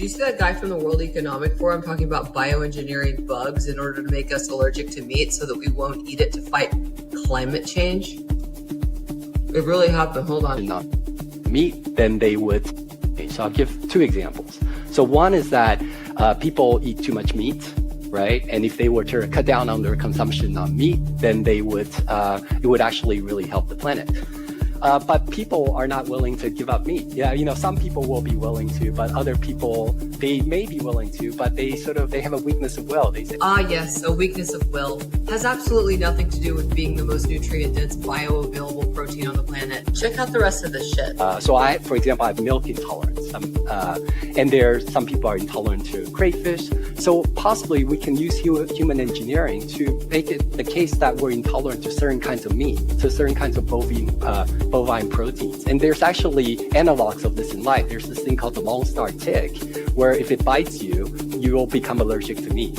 you see that guy from the World Economic Forum talking about bioengineering bugs in order to make us allergic to meat so that we won't eat it to fight climate change? It really happened. Hold on. Not meat, then they would. Okay, so I'll give two examples. So one is that people eat too much meat, right? And if they were to cut down on their consumption on meat, then they would it would actually really help the planet. But people are not willing to give up meat. Yeah, you know, some people will be willing to, but other people, they may be willing to, but they have a weakness of will, they say. Yes, a weakness of will. Has absolutely nothing to do with being the most nutrient-dense, bioavailable protein on the planet. Check out the rest of this shit. So for example, I have milk intolerance. And some people are intolerant to crayfish. So possibly we can use human engineering to make it the case that we're intolerant to certain kinds of meat, to certain kinds of bovine proteins. And there's actually analogs of this in life. There's this thing called the Lone Star tick, where if it bites you, you will become allergic to meat.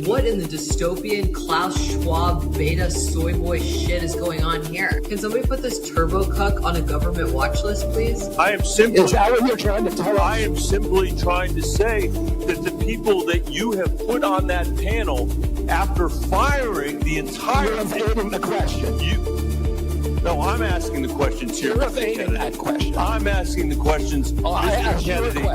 What in the dystopian Klaus Schwab beta soy boy shit is going on here? Can somebody put this turbo cuck on a government watch list, please? Is that what you're trying to tell us? I am simply trying to say that the people that you have put on that panel, after firing the entire... You're evading the question. No, I'm asking the questions here. You're evading that question. I'm asking the questions, Mr. Kennedy.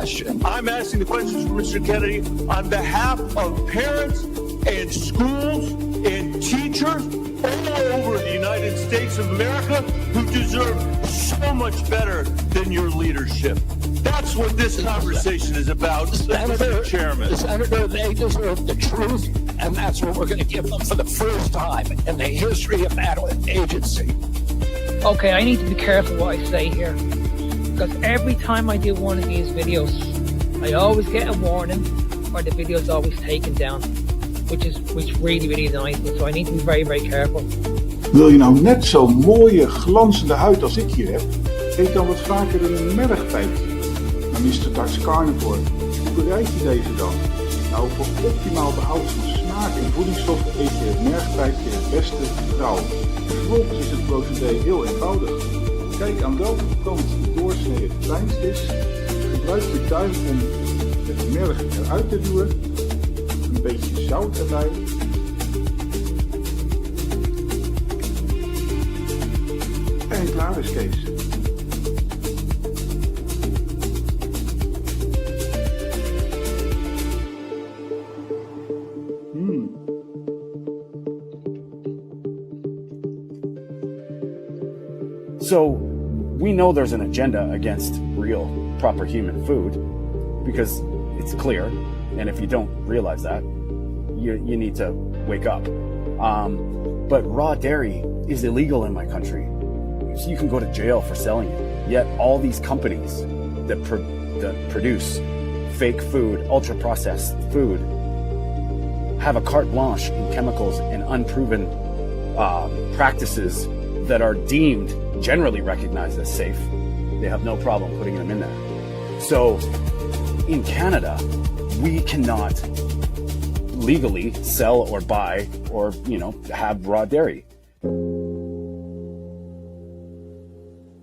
I'm asking the questions for Mr. Kennedy on behalf of parents and schools and teachers all over the United States of America who deserve so much better than your leadership. That's what this conversation is about, Mr. Chairman. Senator, they deserve the truth, and that's what we're going to give them for the first time in the history of that agency. Okay, I need to be careful what I say here, because every time I do one of these videos, I always get a warning, or the video is always taken down, which really annoys me, so I need to be very, very careful. Wil je nou net zo'n mooie, glanzende huid als ik hier heb, eet dan wat vaker een mergpijpje. Maar Mr. Dutch Carnivore, hoe bereid je deze dan? Nou, voor optimaal behoud van smaak en voedingsstoffen eet je het mergpijpje het beste rauw. Vervolgens is het procedé heel eenvoudig. Kijk aan welke kant de doorsnee het kleinst is. Gebruik je duim om het merg eruit te duwen. Een beetje zout erbij. En klaar is Kees. So we know there's an agenda against real, proper human food because it's clear. And if you don't realize that, you need to wake up. But raw dairy is illegal in my country. So you can go to jail for selling it. Yet all these companies that produce fake food, ultra-processed food, have a carte blanche in chemicals and unproven practices that are deemed generally recognized as safe. They have no problem putting them in there. So in Canada, we cannot legally sell or buy or, have raw dairy.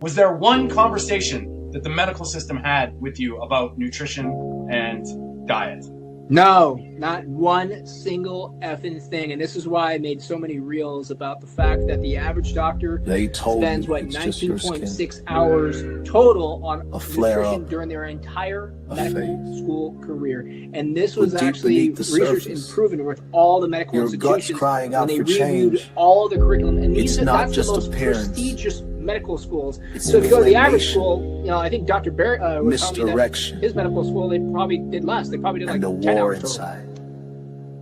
Was there one conversation that the medical system had with you about nutrition and diet? No, not one single effing thing. And this is why I made so many reels about the fact that the average doctor spends, 19.6 hours total on nutrition during their entire medical school career. And this was actually research and proven with all the medical institutions when they reviewed all the curriculum. And that's the most prestigious medical schools. So if you go to the average school, I think Dr. Barrett was telling me that his medical school, they probably did less. They probably did like 10 hours total.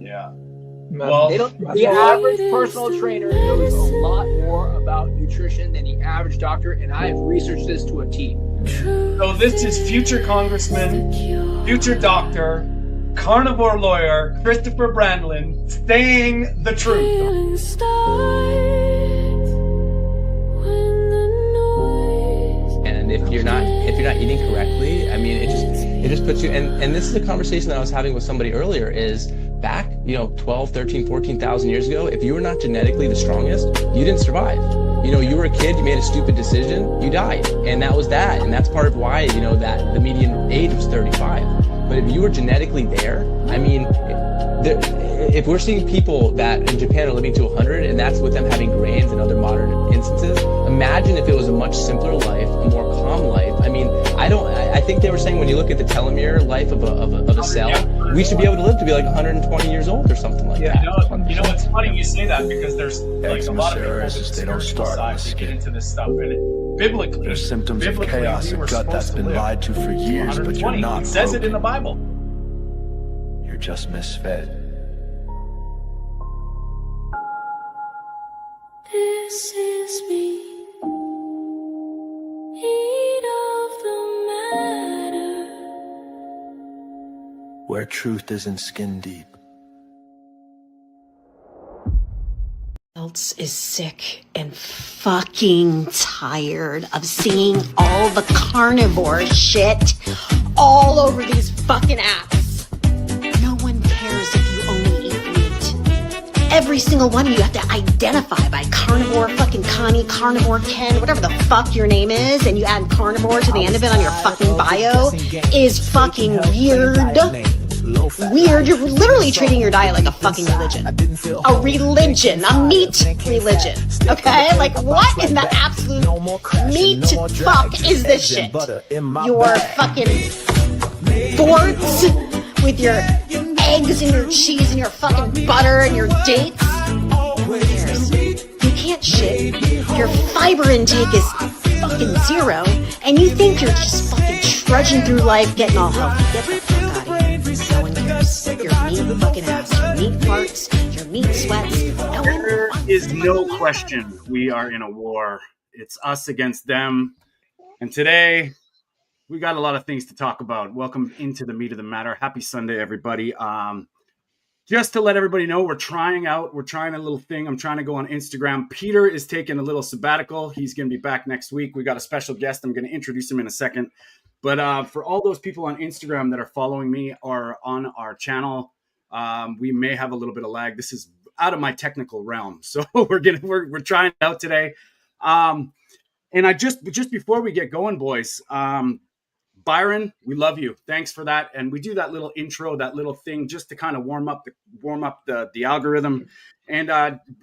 Yeah. Well, the average personal trainer knows a lot more about nutrition than the average doctor, and I have researched this to a T. So this is future congressman, future doctor, carnivore lawyer, Christopher Brandlin, saying the truth. And if you're not eating correctly, I mean, it just puts you, and this is a conversation that I was having with somebody earlier, is back, 12, 13, 14,000 years ago, if you were not genetically the strongest, you didn't survive. You know, you were a kid, you made a stupid decision, you died, and that was that. And that's part of why, you know, that the median age was 35. But if you were genetically there, I mean, if we're seeing people that in Japan are living to 100, and that's with them having grains and other modern instances, imagine if it was a much simpler life, a more calm life. I mean, I think they were saying when you look at the telomere life of a cell, we should be able to live to be like 120 years old or something like that. You know, it's funny you say that, because there's like a lot of people with the spiritual side that get into this stuff, and biblically, there's symptoms of chaos we of were gut that's supposed to been live lied to for years, but you're 120. not It says broken. it in the Bible. You're just misfed. This is me. Heat of the matter. Where truth isn't skin deep. Else is sick and fucking tired of seeing all the carnivore shit all over these fucking apps. No one cares if you only eat meat. Every single one of you have to identify by carnivore fucking Connie, carnivore Ken, whatever the fuck your name is, and you add carnivore to the end of it on your fucking bio is fucking weird. Weird. You're literally treating your diet like a fucking religion. A religion. A meat religion. Okay? Like, what in the absolute meat fuck is this shit? Your fucking forts with your eggs and your cheese and your fucking butter and your dates. Who cares? You can't shit. Your fiber intake is fucking zero, and you think you're just fucking trudging through life getting all healthy. Get the fuck out of here. No one cares. Your meat fucking ass, your meat farts, your meat sweats. There is no question we are in a war. It's us against them. And today, we got a lot of things to talk about. Welcome into the meat of the matter. Happy Sunday, everybody. Just to let everybody know, we're trying a little thing. I'm trying to go on Instagram. Peter is taking a little sabbatical. He's going to be back next week. We got a special guest. I'm going to introduce him in a second. But for all those people on Instagram that are following me or on our channel, we may have a little bit of lag. This is out of my technical realm, so we're trying it out today. And I just before we get going, boys, Byron, we love you. Thanks for that. And we do that little intro, that little thing, just to kind of warm up the algorithm. And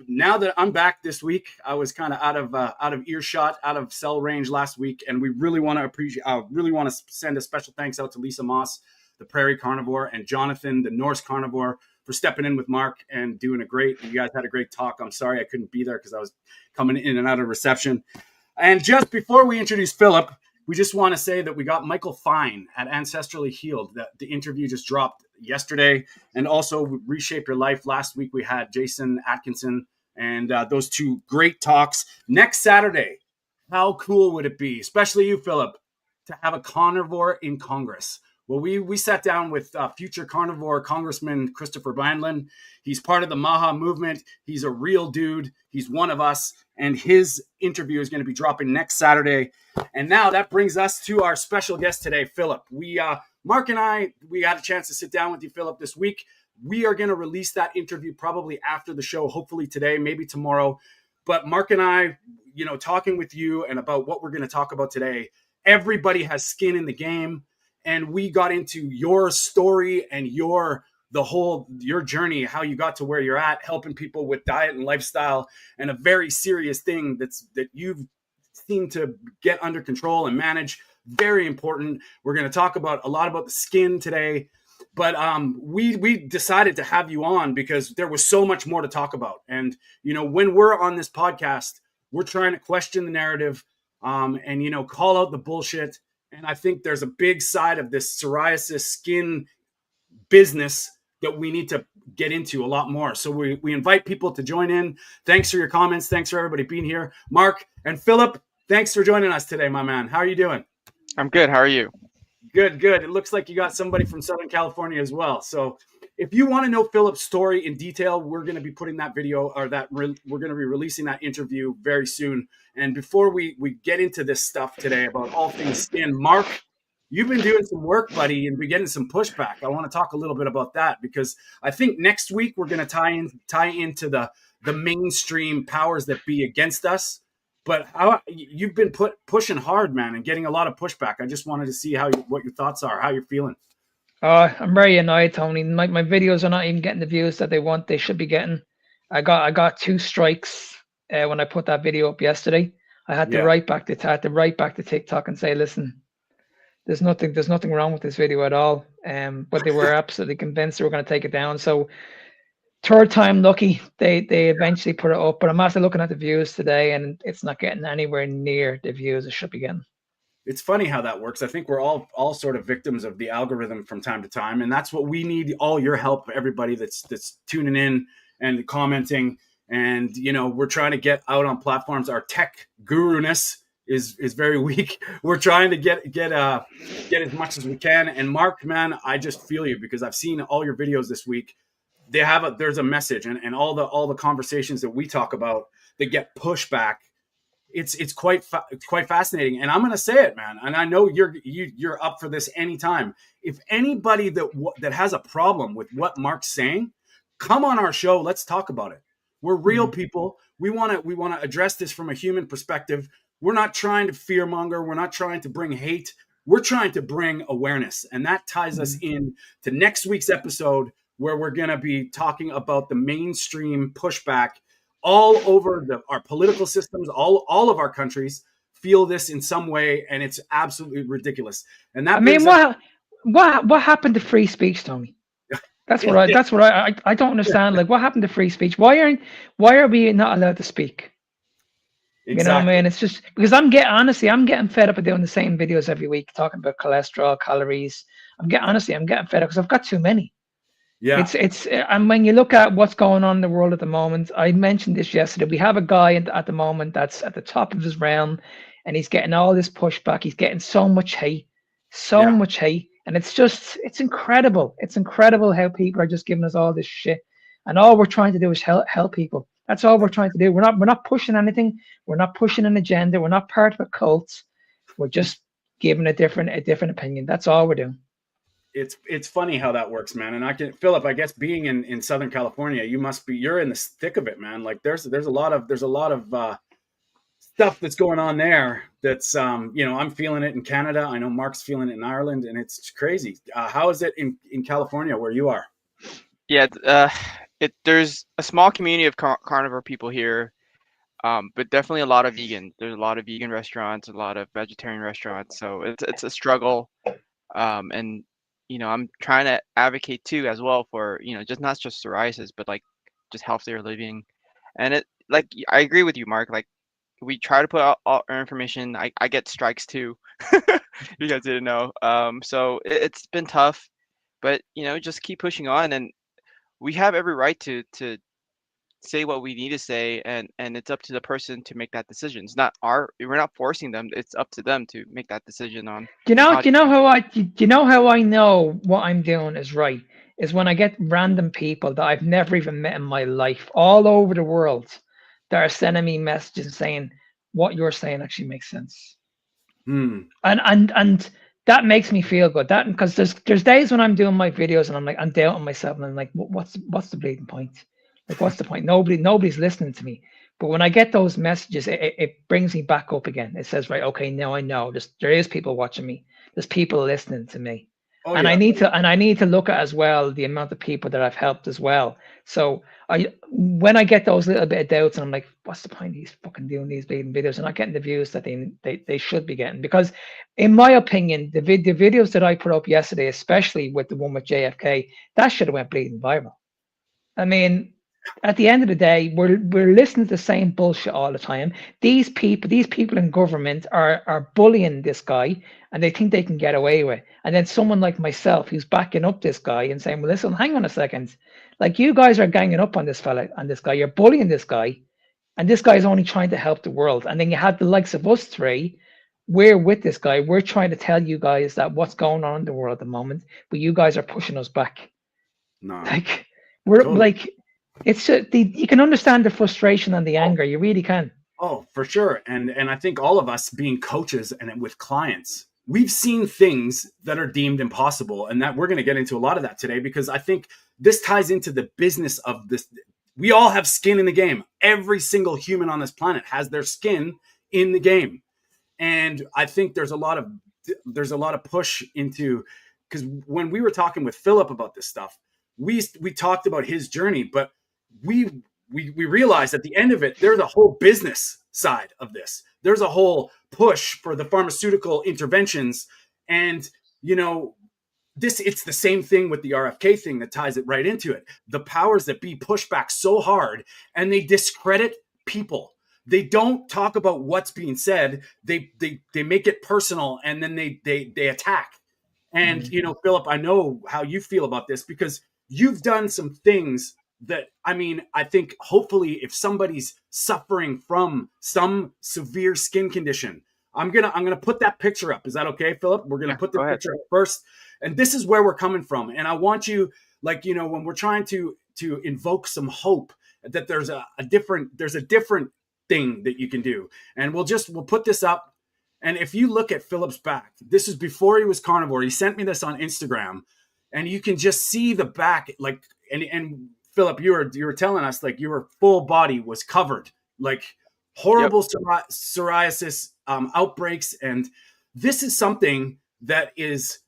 now that I'm back this week, I was kind of out of earshot, out of cell range last week, and we really want to send a special thanks out to Lisa Moss, the Prairie Carnivore, and Jonathan, the Norse Carnivore, for stepping in with Mark and doing you guys had a great talk. I'm sorry I couldn't be there because I was coming in and out of reception. And just before we introduce Philip, we just want to say that we got Michael Fine at Ancestrally Healed. The interview just dropped yesterday. And also Reshape Your Life. Last week we had Jason Atkinson, and those two great talks. Next Saturday, how cool would it be, especially you, Philip, to have a carnivore in Congress? Well, we sat down with future carnivore Congressman Christopher Bandlin. He's part of the Maha movement. He's a real dude. He's one of us. And his interview is going to be dropping next Saturday. And now that brings us to our special guest today, Philip. Mark and I, we had a chance to sit down with you, Philip, this week. We are going to release that interview probably after the show, hopefully today, maybe tomorrow. But Mark and I, talking with you and about what we're going to talk about today, everybody has skin in the game. And we got into your story and your journey, how you got to where you're at, helping people with diet and lifestyle, and a very serious thing that you've seemed to get under control and manage. Very important. We're going to talk a lot about the skin today, but we decided to have you on because there was so much more to talk about. And, when we're on this podcast, we're trying to question the narrative and, call out the bullshit. And I think there's a big side of this psoriasis skin business that we need to get into a lot more. So we invite people to join in. Thanks for your comments. Thanks for everybody being here. Mark and Philip, thanks for joining us today, my man. How are you doing? I'm good. How are you? Good. It looks like you got somebody from Southern California as well. So if you want to know Philip's story in detail, we're going to be putting that video we're going to be releasing that interview very soon. And before we get into this stuff today about all things skin, Mark, you've been doing some work, buddy, and be getting some pushback. I want to talk a little bit about that because I think next week we're going to tie into the mainstream powers that be against us. But how you've been pushing hard, man, and getting a lot of pushback. I just wanted to see what your thoughts are, how you're feeling. I'm very annoyed, Tony. My videos are not even getting the views that they should be getting. I got 2 strikes when I put that video up yesterday. I had to write back to TikTok and say, listen, there's nothing wrong with this video at all. But they were absolutely convinced they were going to take it down. So 3rd time lucky, they eventually put it up. But I'm after looking at the views today, and it's not getting anywhere near the views it should be getting. It's funny how that works. I think we're all sort of victims of the algorithm from time to time, and that's what we need. All your help, everybody that's tuning in and commenting, and we're trying to get out on platforms. Our tech guru-ness is very weak. We're trying to get as much as we can. And Mark, man, I just feel you, because I've seen all your videos this week. There's a message, and all the conversations that we talk about that get pushback. It's quite fascinating, and I'm going to say it, man. And I know you're up for this anytime. If anybody that has a problem with what Mark's saying, come on our show. Let's talk about it. We're real people. We want to address this from a human perspective. We're not trying to fearmonger. We're not trying to bring hate. We're trying to bring awareness, and that ties us in to next week's episode, where we're going to be talking about the mainstream pushback. All over our political systems, all of our countries feel this in some way, and it's absolutely ridiculous. And that what happened to free speech, Tony? That's what I don't understand. Like, what happened to free speech? Why are we not allowed to speak? Exactly. You know what I mean? It's just because I'm getting fed up of doing the same videos every week, talking about cholesterol, calories. I'm getting fed up because I've got too many. Yeah, it's and when you look at what's going on in the world at the moment, I mentioned this yesterday. We have a guy at the moment that's at the top of his realm, and he's getting all this pushback. He's getting so much hate, and it's incredible. It's incredible how people are just giving us all this shit, and all we're trying to do is help people. That's all we're trying to do. We're not pushing anything. We're not pushing an agenda. We're not part of a cult. We're just giving a different opinion. That's all we're doing. It's funny how that works, man. And Philip, I guess being in Southern California, you're in the thick of it, man. Like there's a lot of stuff that's going on there. That's I'm feeling it in Canada. I know Mark's feeling it in Ireland, and it's crazy. How is it in California where you are? Yeah, there's a small community of carnivore people here, but definitely a lot of vegan. There's a lot of vegan restaurants, a lot of vegetarian restaurants. So it's a struggle, and I'm trying to advocate too as well for, just not just psoriasis, but like just healthier living. And I agree with you, Mark. Like we try to put out all our information. I get strikes too. You guys didn't know. So it's been tough, but just keep pushing on, and we have every right to say what we need to say, and it's up to the person to make that decision. We're not forcing them. It's up to them to make that decision on. Do you know how I know what I'm doing is right? Is when I get random people that I've never even met in my life all over the world that are sending me messages saying what you're saying actually makes sense. And that makes me feel good. That because there's days when I'm doing my videos and I'm doubting myself, and I'm like, what's the bleeding point? Like, what's the point? Nobody's listening to me. But when I get those messages, it brings me back up again. It says, right, okay, now I know there is people watching me. There's people listening to me. I need to look at as well the amount of people that I've helped as well. So when I get those little bit of doubts, and I'm like, what's the point of these fucking doing these bleeding videos and not getting the views that they should be getting? Because in my opinion, the videos that I put up yesterday, especially with the one with JFK, that should have went bleeding viral. I mean, at the end of the day, we're listening to the same bullshit all the time. These people in government are bullying this guy, and they think they can get away with. And then someone like myself who's backing up this guy and saying, well, listen, hang on a second. Like, you guys are ganging up on this fella and this guy. You're bullying this guy, and this guy is only trying to help the world. And then you have the likes of us three. We're with this guy. We're trying to tell you guys that what's going on in the world at the moment, but you guys are pushing us back. No, like we're totally. Like. It's you can understand the frustration and the anger. You really can. Oh, for sure. And I think all of us being coaches and with clients, we've seen things that are deemed impossible, and that we're going to get into a lot of that today, because I think this ties into the business of this. We all have skin in the game. Every single human on this planet has their skin in the game. And I think there's a lot of push into, because when we were talking with Philip about this stuff, we talked about his journey, but we realized at the end of it, there's a whole business side of this. There's a whole push for the pharmaceutical interventions, and it's the same thing with the RFK thing that ties it right into it. The powers that be push back so hard, and they discredit people. They don't talk about what's being said. They make it personal, and then they attack. And Philip, I know how you feel about this, because you've done some things that, I think hopefully if somebody's suffering from some severe skin condition, I'm gonna put that picture up. Is that okay, Philip? We're gonna put the picture up first. And this is where we're coming from. And I want you, when we're trying to invoke some hope, that there's a different thing that you can do. And we'll put this up. And if you look at Philip's back, this is before he was carnivore. He sent me this on Instagram, and you can just see the back, and Philip, you were telling us your full body was covered, horrible psoriasis outbreaks. And this is something that is,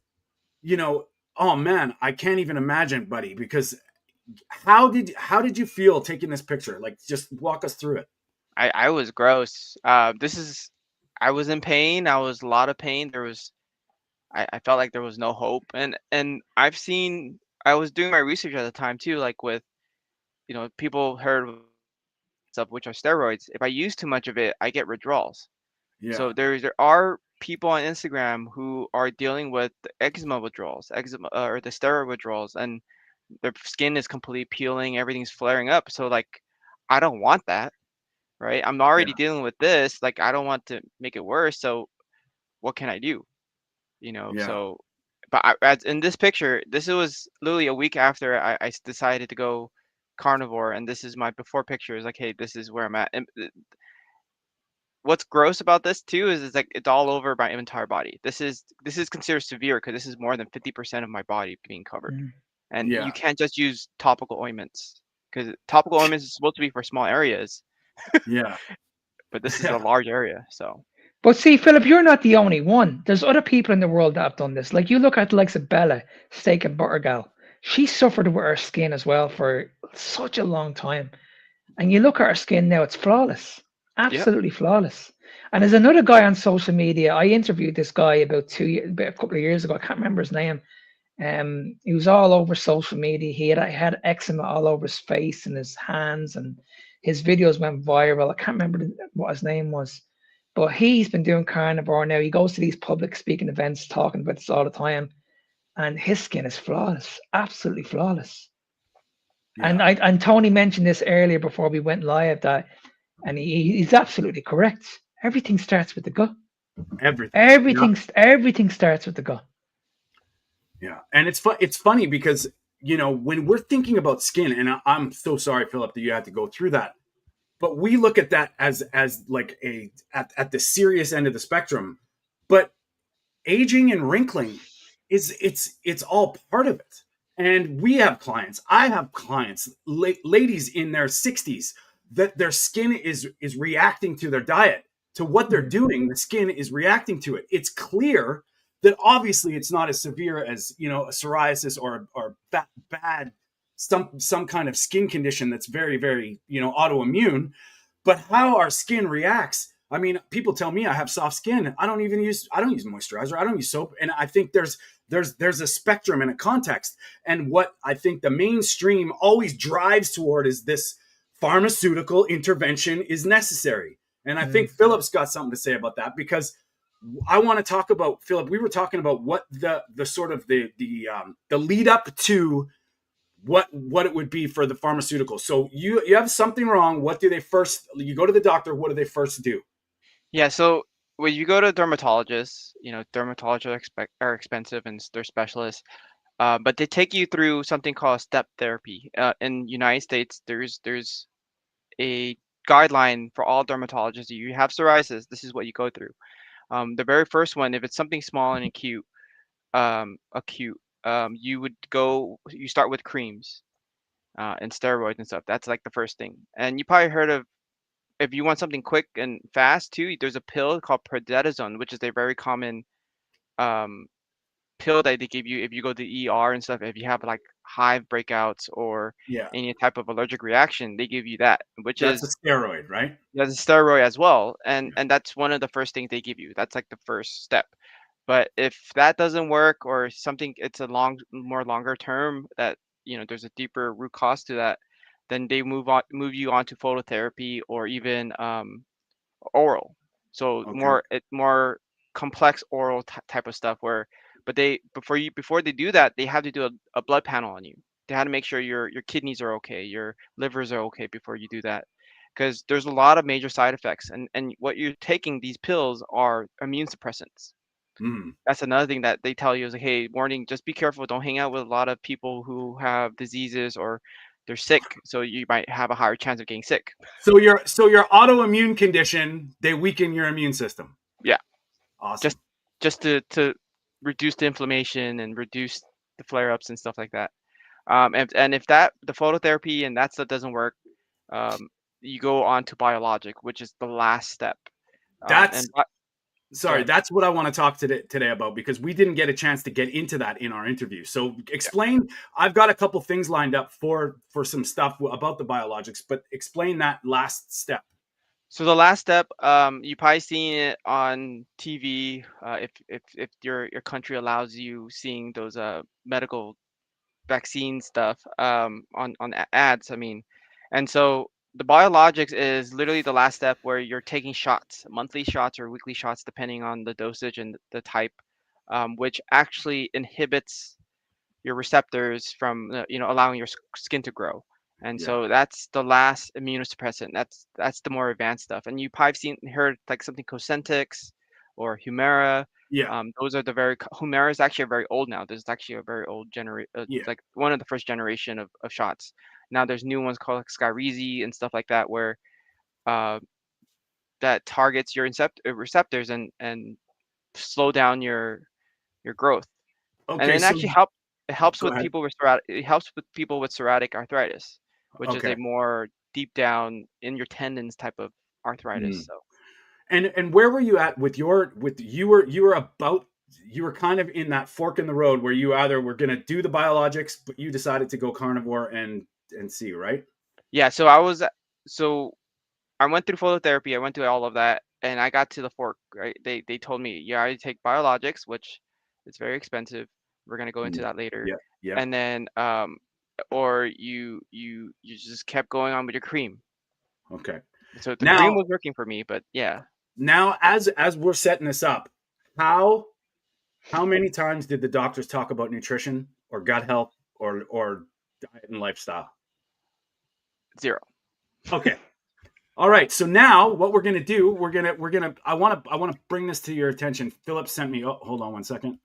oh man, I can't even imagine, buddy, because how did you feel taking this picture? Just walk us through it. I was gross. I was in pain. I was a lot of pain. I felt like there was no hope. And I was doing my research at the time too, with, people heard of stuff, which are steroids. If I use too much of it, I get withdrawals. Yeah. So there are people on Instagram who are dealing with the eczema withdrawals, or the steroid withdrawals, and their skin is completely peeling, everything's flaring up. So I don't want that, right? I'm already dealing with this. I don't want to make it worse. So what can I do? So, but in this picture, this was literally a week after I decided to go carnivore, and this is my before picture. Is hey, this is where I'm at. And what's gross about this too is it's all over my entire body. This is considered severe because this is more than 50% of my body being covered. And you can't just use topical ointments, because topical ointments is supposed to be for small areas. Yeah. But this is a large area, so. But see, Philip, you're not the only one. There's other people in the world that have done this. You look at the likes of Bella, steak and butter gal. She suffered with her skin as well for such a long time. And you look at her skin now, it's flawless. Absolutely flawless. And there's another guy on social media. I interviewed this guy about a couple of years ago. I can't remember his name. He was all over social media. He had eczema all over his face and his hands, and his videos went viral. I can't remember what his name was. But he's been doing carnivore now. He goes to these public speaking events talking about this all the time. And his skin is flawless, absolutely flawless. Yeah. And Tony mentioned this earlier before we went live, and he's absolutely correct. Everything starts with the gut. Everything starts with the gut. Yeah. And it's funny because, when we're thinking about skin, and I'm so sorry, Philip, that you had to go through that. But we look at that as at the serious end of the spectrum. But aging and wrinkling it's all part of it. And we have clients. I have clients, ladies in their 60s, that their skin is reacting to their diet, to what they're doing. The skin is reacting to it. It's clear that obviously it's not as severe as a psoriasis or bad some kind of skin condition that's very, very, autoimmune, but how our skin reacts. I mean, people tell me I have soft skin. I don't use moisturizer. I don't use soap. And I think there's a spectrum and a context. And what I think the mainstream always drives toward is this pharmaceutical intervention is necessary. And I think Philip's got something to say about that, because I want to talk about, Philip, we were talking about what the sort of the lead up to what it would be for the pharmaceutical. So you have something wrong. What do they first, you go to the doctor, what do they first do? Yeah. So when you go to dermatologists, dermatologists are expensive and they're specialists, but they take you through something called step therapy. In United States, there's a guideline for all dermatologists. You have psoriasis, this is what you go through. The very first one, if it's something small and acute, you start with creams and steroids and stuff. That's the first thing. And you probably heard of if you want something quick and fast too, there's a pill called prednisone, which is a very common um, pill that they give you if you go to the ER and stuff. If you have like hive breakouts or Yeah. any type of allergic reaction, they give you that, which That's a is steroid, right? that's a steroid as well, and that's one of the first things they give you. That's like the first step. But if that doesn't work or something, it's a more longer term that there's a deeper root cause to that, then they move you on to phototherapy or even oral. So Okay. more complex oral type of stuff where, but they before they do that, they have to do a blood panel on you. They have to make sure your kidneys are okay, your livers are okay before you do that, because there's a lot of major side effects, and what you're taking, these pills are immune suppressants. Mm. That's another thing that they tell you is like, hey, warning, just be careful. Don't hang out with a lot of people who have diseases or they're sick, so you might have a higher chance of getting sick. So your autoimmune condition, they weaken your immune system. Yeah. Awesome. Just to reduce the inflammation and reduce the flare-ups and stuff like that. And if the phototherapy and that stuff doesn't work, you go on to biologic, which is the last step. That's Go ahead. that's what I want to talk today about, because we didn't get a chance to get into that in our interview. So explain. I've got a couple things lined up for some stuff about the biologics, but explain that last step. So the last step, you probably seen it on TV, if your country allows you seeing those medical vaccine stuff on ads. I mean, and so the biologics is literally the last step where you're taking shots, monthly shots or weekly shots, depending on the dosage and the type, which actually inhibits your receptors from allowing your skin to grow. And Yeah. so that's the last immunosuppressant. That's the more advanced stuff. And you probably heard like something Cosentyx or Humira. Yeah. Those are the Humira is actually very old now. There's actually a very old Yeah. like one of the first generation of shots. Now there's new ones called like Skyrizi and stuff like that, where that targets your receptors and slow down your growth. And Okay. it So actually helps go with ahead. people with psoriatic arthritis, which is Okay. a more deep down in your tendons type of arthritis. Mm. So And where were you at with you were kind of in that fork in the road where you either were going to do the biologics, but you decided to go carnivore and see, right? yeah, so I went through phototherapy, I went through all of that, and I got to the fork, right? They told me, you either take biologics, which is very expensive. We're gonna go into that later. Yeah. Yeah. And then or you just kept going on with your cream. Okay. So the cream Now, was working for me, but yeah. as we're setting this up, how many times did the doctors talk about nutrition or gut health or diet and lifestyle? 0. Okay. All right. So now what we're going to do, I want to bring this to your attention. Philip sent me, hold on one second.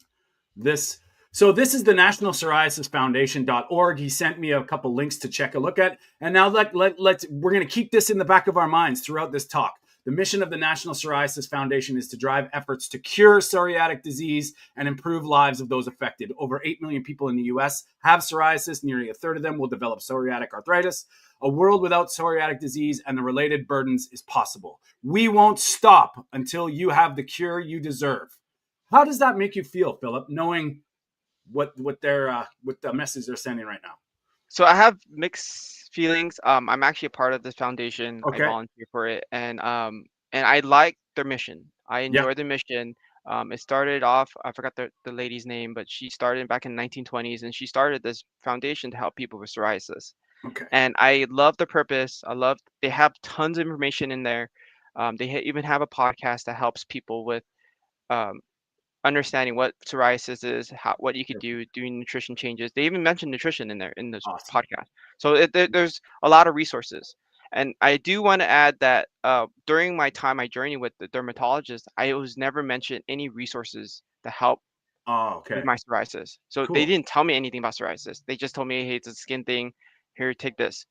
This is the National Psoriasis Foundation.org. He sent me a couple links to check a look at. And now we're going to keep this in the back of our minds throughout this talk. The mission of the National Psoriasis Foundation is to drive efforts to cure psoriatic disease and improve lives of those affected. Over 8 million people in the US have psoriasis. Nearly a third of them will develop psoriatic arthritis. A world without psoriatic disease and the related burdens is possible. We won't stop until you have the cure you deserve. How does that make you feel, Philip, knowing what the message they're sending right now? So I have mixed feelings. I'm actually a part of this foundation. Okay. I volunteer for it, and I like their mission. I enjoy the mission. It started off, I forgot the lady's name, but she started back in the 1920s, and she started this foundation to help people with psoriasis. Okay. And I love the purpose. They have tons of information in there. They even have a podcast that helps people with understanding what psoriasis is, what you could do, doing nutrition changes. They even mention nutrition in there in this podcast. So there's a lot of resources. And I do want to add that during my journey with the dermatologist, I was never mentioned any resources to help with my psoriasis. So they didn't tell me anything about psoriasis. They just told me, hey, it's a skin thing. Here, take this.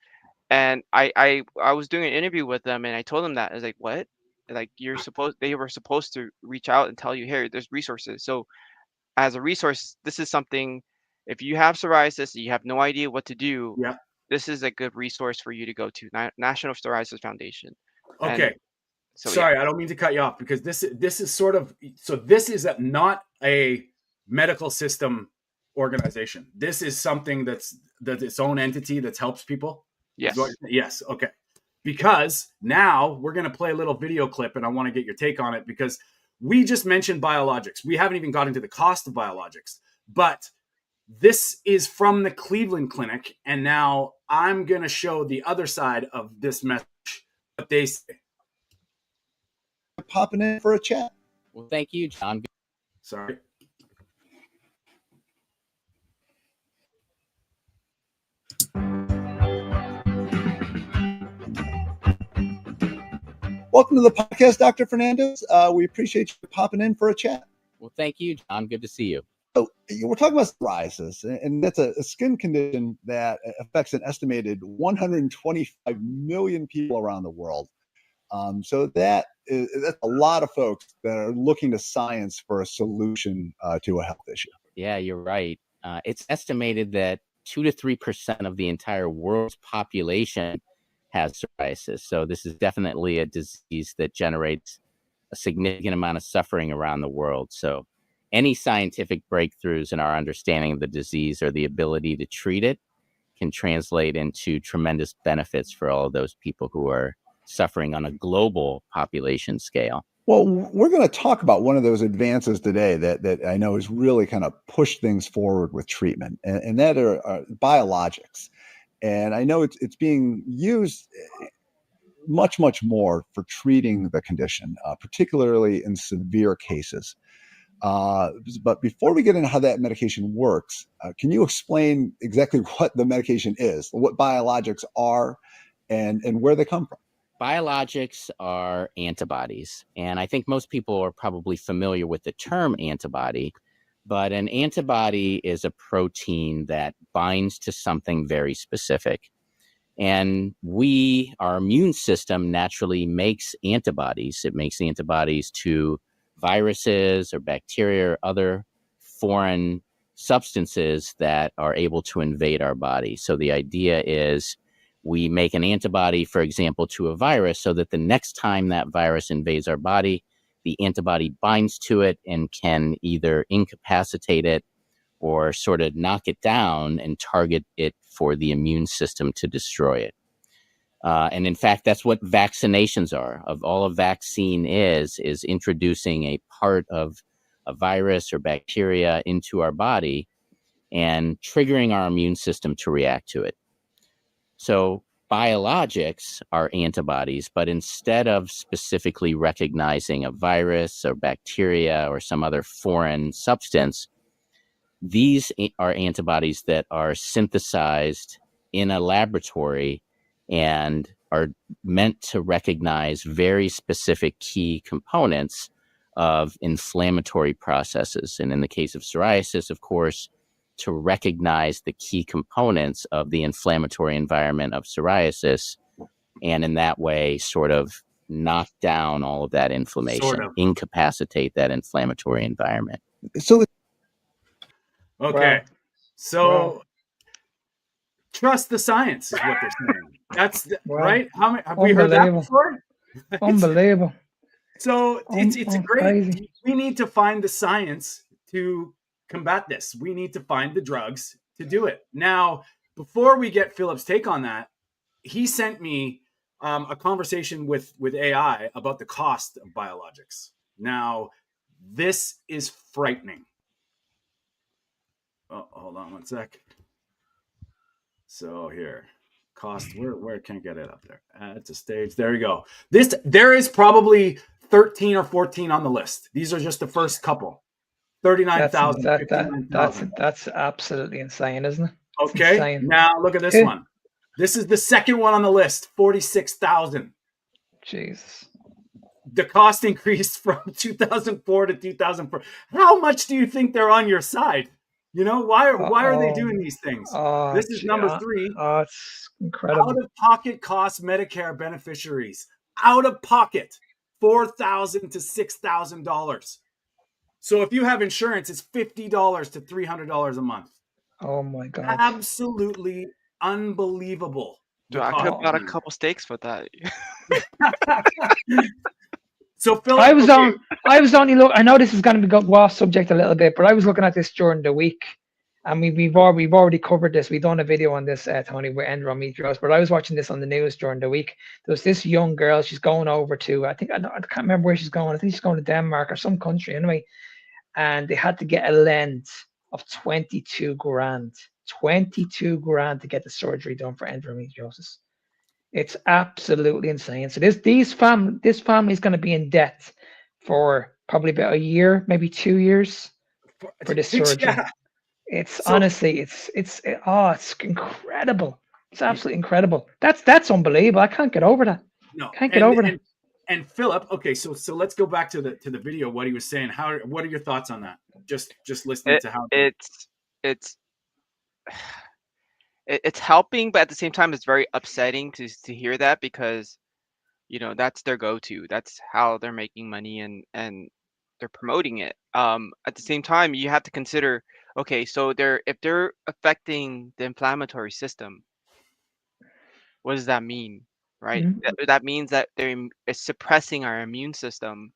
And I was doing an interview with them, and I told them that. I was like, what? Like they were supposed to reach out and tell you, hey, there's resources. So as a resource, this is something, if you have psoriasis, you have no idea what to do, yeah, this is a good resource for you to go to, National Psoriasis Foundation. Okay. So, sorry, yeah. I don't mean to cut you off, because this is sort of, so this is not a medical system organization. This is something that's its own entity that helps people. Yes. Yes. Okay. Because now we're going to play a little video clip, and I want to get your take on it, because we just mentioned biologics. We haven't even got into the cost of biologics, but this is from the Cleveland Clinic. And now I'm going to show the other side of this message, what they say. Popping in for a chat. Well, thank you, John. Sorry. Welcome to the podcast, Dr. Fernandez. We appreciate you popping in for a chat. Well, thank you, John. Good to see you. So we're talking about psoriasis, and that's a skin condition that affects an estimated 125 million people around the world. So that's a lot of folks that are looking to science for a solution to a health issue. Yeah, you're right. It's estimated that 2 to 3% of the entire world's population has psoriasis. So this is definitely a disease that generates a significant amount of suffering around the world. So any scientific breakthroughs in our understanding of the disease or the ability to treat it can translate into tremendous benefits for all of those people who are suffering on a global population scale. Well, we're going to talk about one of those advances today that I know has really kind of pushed things forward with treatment, and that are biologics. And I know it's being used much more for treating the condition, particularly in severe cases. But before we get into how that medication works, can you explain exactly what the medication is, what biologics are, and where they come from? Biologics are antibodies, and I think most people are probably familiar with the term antibody, but an antibody is a protein that binds to something very specific. And our immune system naturally makes antibodies. It makes antibodies to viruses or bacteria or other foreign substances that are able to invade our body. So the idea is we make an antibody, for example, to a virus so that the next time that virus invades our body, the antibody binds to it and can either incapacitate it or sort of knock it down and target it for the immune system to destroy it. And in fact, that's what vaccinations are. Of all a vaccine is introducing a part of a virus or bacteria into our body and triggering our immune system to react to it. So biologics are antibodies, but instead of specifically recognizing a virus or bacteria or some other foreign substance, these are antibodies that are synthesized in a laboratory and are meant to recognize very specific key components of inflammatory processes. And in the case of psoriasis, of course, to recognize the key components of the inflammatory environment of psoriasis, and in that way sort of knock down all of that inflammation, incapacitate that inflammatory environment. So okay. So trust the science is what they're saying. That's right. Have we heard that before? Unbelievable. So it's a great. Crazy. We need to find the science to combat this. We need to find the drugs to do it. Now, before we get Philip's take on that, he sent me a conversation with AI about the cost of biologics. Now, this is frightening. Oh, hold on one sec. So here, cost. Where can I get it up there? Add to stage. There you go. There is probably 13 or 14 on the list. These are just the first couple. 39,000. That's absolutely insane, isn't it? It's okay. Insane. Now look at this one. This is the second one on the list. 46,000. Jesus. The cost increased from 2004 to 2004. How much do you think they're on your side? You know, why are they doing these things? This is number 3. Oh, it's incredible. Out-of-pocket cost Medicare beneficiaries. Out of pocket, $4,000 to $6,000. So if you have insurance, it's $50 to $300 a month. Oh my God! Absolutely unbelievable. Dude, I could have bought a couple steaks for that. So Philip, I was on. I was only look. I know this is going to be go off subject a little bit, but I was looking at this during the week, and we've already covered this. We've done a video on this, Tony, with endometriosis. But I was watching this on the news during the week. There was this young girl. She's going over to. I can't remember where she's going. I think she's going to Denmark or some country anyway. And they had to get a lens of 22 grand. 22 grand to get the surgery done for endometriosis. It's absolutely insane. So this family is going to be in debt for probably about a year, maybe 2 years for this surgery. Yeah. It's honestly, it's incredible. It's absolutely incredible. That's unbelievable. I can't get over that. No, Can't get over that. And Philip, okay, so let's go back to the video. What he was saying. What are your thoughts on that? Just listening to how it's helping, but at the same time, it's very upsetting to hear that, because that's their go-to. That's how they're making money, and they're promoting it. At the same time, you have to consider, okay, so if they're affecting the inflammatory system, what does that mean, right? That means that they're suppressing our immune system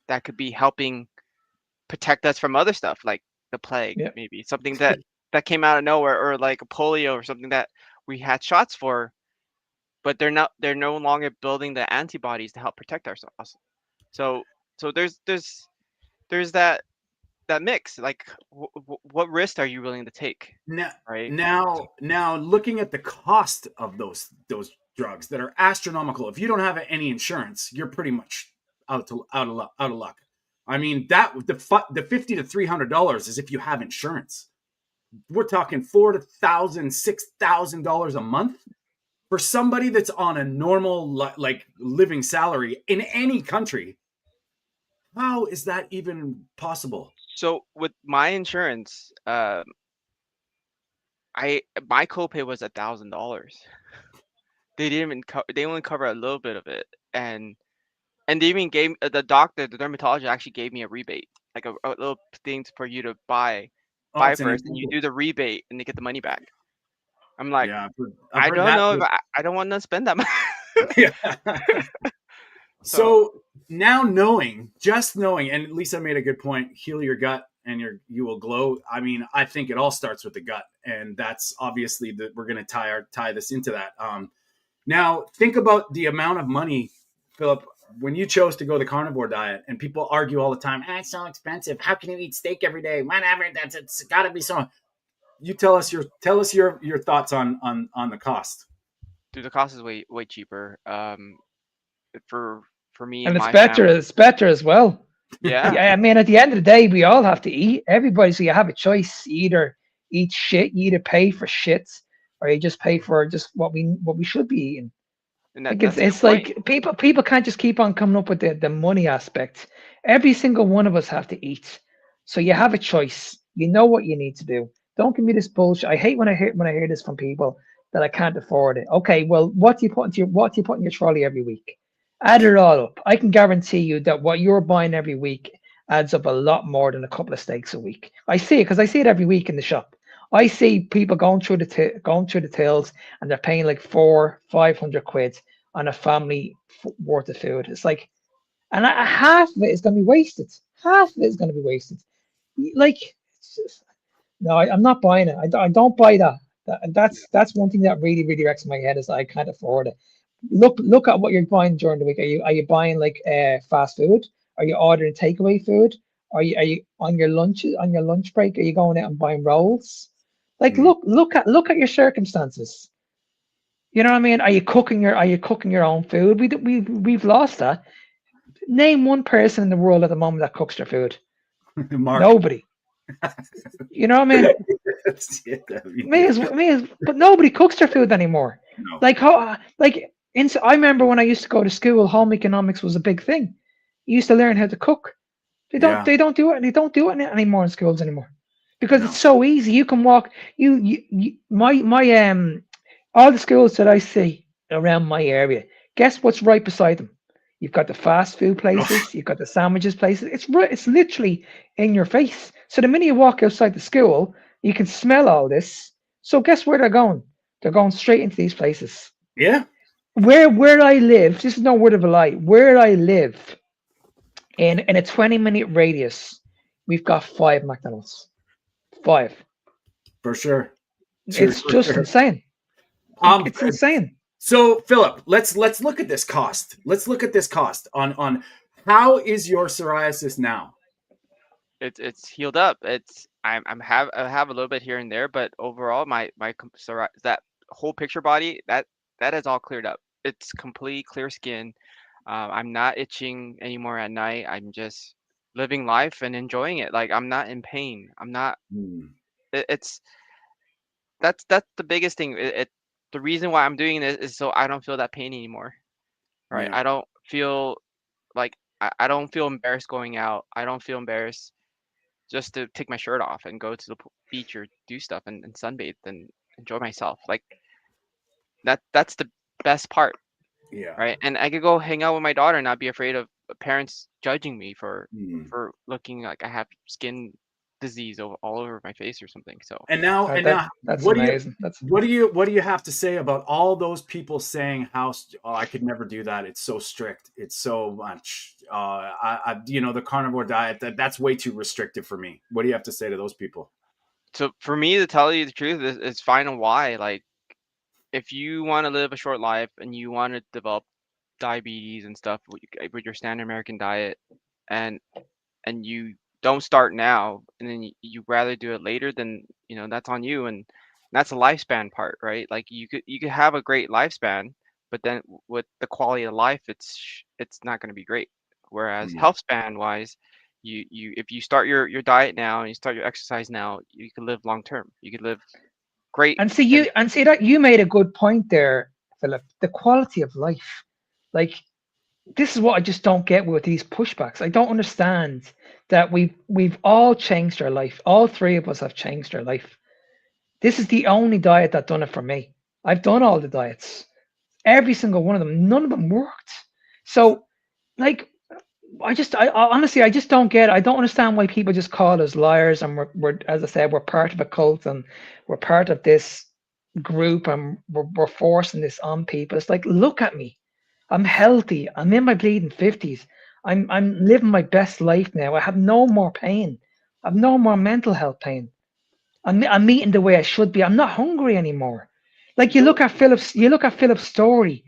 that could be helping protect us from other stuff like the plague, maybe something that came out of nowhere, or like a polio or something that we had shots for, but they're no longer building the antibodies to help protect ourselves. So there's that mix. Like, what risk are you willing to take? Now looking at the cost of those drugs that are astronomical. If you don't have any insurance, you're pretty much out of luck. I mean, that the $50 to $300 is if you have insurance. We're talking $4,000 to $6,000 a month for somebody that's on a normal like living salary in any country. How is that even possible? So with my insurance, my copay was $1,000. They didn't even they only cover a little bit of it, and they even gave the dermatologist actually gave me a rebate, like a little thing for you to buy first, and you do the rebate, and they get the money back. I'm like, I don't know if I don't want to spend that money. Yeah. So now just knowing, and Lisa made a good point, heal your gut and you will glow. I mean, I think it all starts with the gut, and that's obviously that we're going to tie this into that. Now think about the amount of money, Philip, when you chose to go the carnivore diet, and people argue all the time, it's so expensive. How can you eat steak every day? Whatever, it's got to be so. You tell us your thoughts on the cost. Dude, the cost is way cheaper. For me and it's better. Family. It's better as well. Yeah. I mean, at the end of the day, we all have to eat. Everybody, so you have a choice. You either eat shit, you either pay for shit, or you just pay for just what we should be eating. And like it's like people can't just keep on coming up with the money aspect. Every single one of us have to eat. So you have a choice. You know what you need to do. Don't give me this bullshit. I hate when I hear this from people that I can't afford it. Okay, well, what do you put in your trolley every week? Add it all up. I can guarantee you that what you're buying every week adds up a lot more than a couple of steaks a week. I see it because I see it every week in the shop. I see people going through the tills, and they're paying like 400-500 quid on a family worth of food. It's like, and half of it is going to be wasted. Half of it is going to be wasted. Like, no, I'm not buying it. I don't buy that. That's one thing that really wrecks my head, is I can't afford it. Look at what you're buying during the week. Are you buying like fast food? Are you ordering takeaway food? Are you on your lunch break? Are you going out and buying rolls? Like, look at your circumstances. You know what I mean? Are you cooking your own food? We've lost that. Name one person in the world at the moment that cooks their food. Mark. Nobody. You know what I mean? But nobody cooks their food anymore. No. I remember when I used to go to school, home economics was a big thing. You used to learn how to cook. They don't do it. They don't do it anymore in schools anymore, because it's so easy. You can walk. All the schools that I see around my area, guess what's right beside them? You've got the fast food places. You've got the sandwiches places. It's literally in your face. So the minute you walk outside the school, you can smell all this. So guess where they're going? They're going straight into these places. Yeah. where I live, this is no word of a lie. Where I live, in a 20-minute radius, we've got 5 McDonald's. 5. For sure. It's For just sure. insane. It's insane. So Philip, let's look at this cost. Let's look at this cost on how is your psoriasis now? It's healed up. I have a little bit here and there, but overall that whole picture body that is all cleared up. It's complete clear skin. I'm not itching anymore at night. I'm just living life and enjoying it. Like I'm not in pain. I'm not. It's that's the biggest thing. The reason why I'm doing this is so I don't feel that pain anymore. Right? Yeah. I don't feel like I don't feel embarrassed going out. I don't feel embarrassed just to take my shirt off and go to the beach or do stuff and sunbathe and enjoy myself. Like that's the best part, Yeah. right? And I could go hang out with my daughter and not be afraid of parents judging me for looking like I have skin disease all over my face or something. So And now that's what amazing. what do you have to say about all those people saying how I could never do that? It's so strict. It's so much. The carnivore diet that's way too restrictive for me. What do you have to say to those people? So for me to tell you the truth is fine and why. Like if you want to live a short life and you want to develop diabetes and stuff with your standard American diet, and you don't start now, and then you rather do it later, then that's on you, and that's the lifespan part, right? Like you could have a great lifespan, but then with the quality of life, it's not going to be great. Whereas health span wise, you if you start your diet now and you start your exercise now, you could live long term. You could live great. And see that you made a good point there, Philip. The quality of life, like this is what I just don't get with these pushbacks. I don't understand that we've all changed our life. All 3 of us have changed our life. This is the only diet that done it for me. I've done all the diets, every single one of them. None of them worked. So, like, I honestly, I just don't get it. I don't understand why people just call us liars. And we're as I said, we're part of a cult and we're part of this group and we're forcing this on people. It's like, look at me. I'm healthy. I'm in my bleeding 50s. I'm living my best life now. I have no more pain. I have no more mental health pain. I'm eating the way I should be. I'm not hungry anymore. Like you look at Philip's story.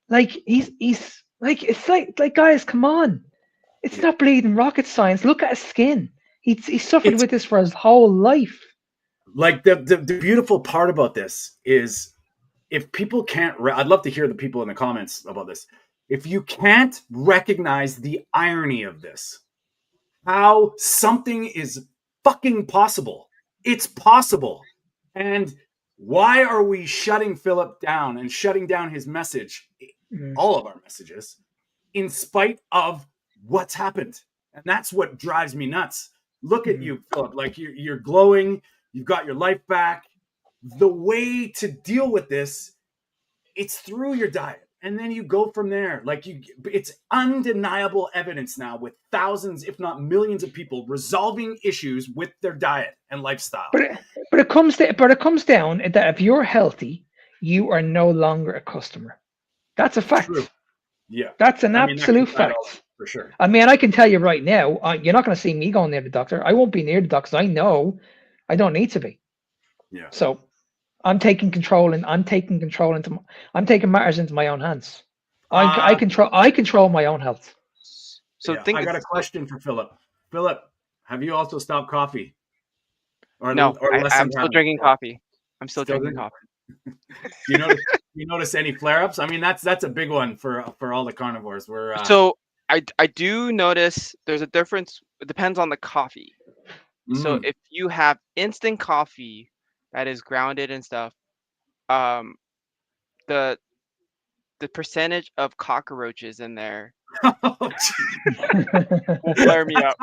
Like he's like it's like guys, come on. It's not bleeding rocket science. Look at his skin. He's suffered with this for his whole life. Like the beautiful part about this is if people can't, I'd love to hear the people in the comments about this. If you can't recognize the irony of this, how something is fucking possible. It's possible. And why are we shutting Philip down and shutting down his message, all of our messages, in spite of what's happened? And that's what drives me nuts. Look at you, Philip. Like you're glowing. You've got your life back. The way to deal with this, it's through your diet. And then you go from there. Like it's undeniable evidence now with thousands, if not millions of people resolving issues with their diet and lifestyle. But it comes down that if you're healthy, you are no longer a customer. That's a fact. True. Yeah. That's an absolute fact. For sure. I mean, I can tell you right now, you're not going to see me going near the doctor. I won't be near the doctor. I know I don't need to be. Yeah. So I'm taking matters into my own hands. I control my own health. So I got a question for Philip. Philip, have you also stopped coffee? No, I'm still drinking coffee. I'm still drinking coffee. Do you notice any flare-ups? I mean, that's a big one for all the carnivores. So I do notice there's a difference. It depends on the coffee. So if you have instant coffee that is grounded and stuff, the percentage of cockroaches in there will flare me up.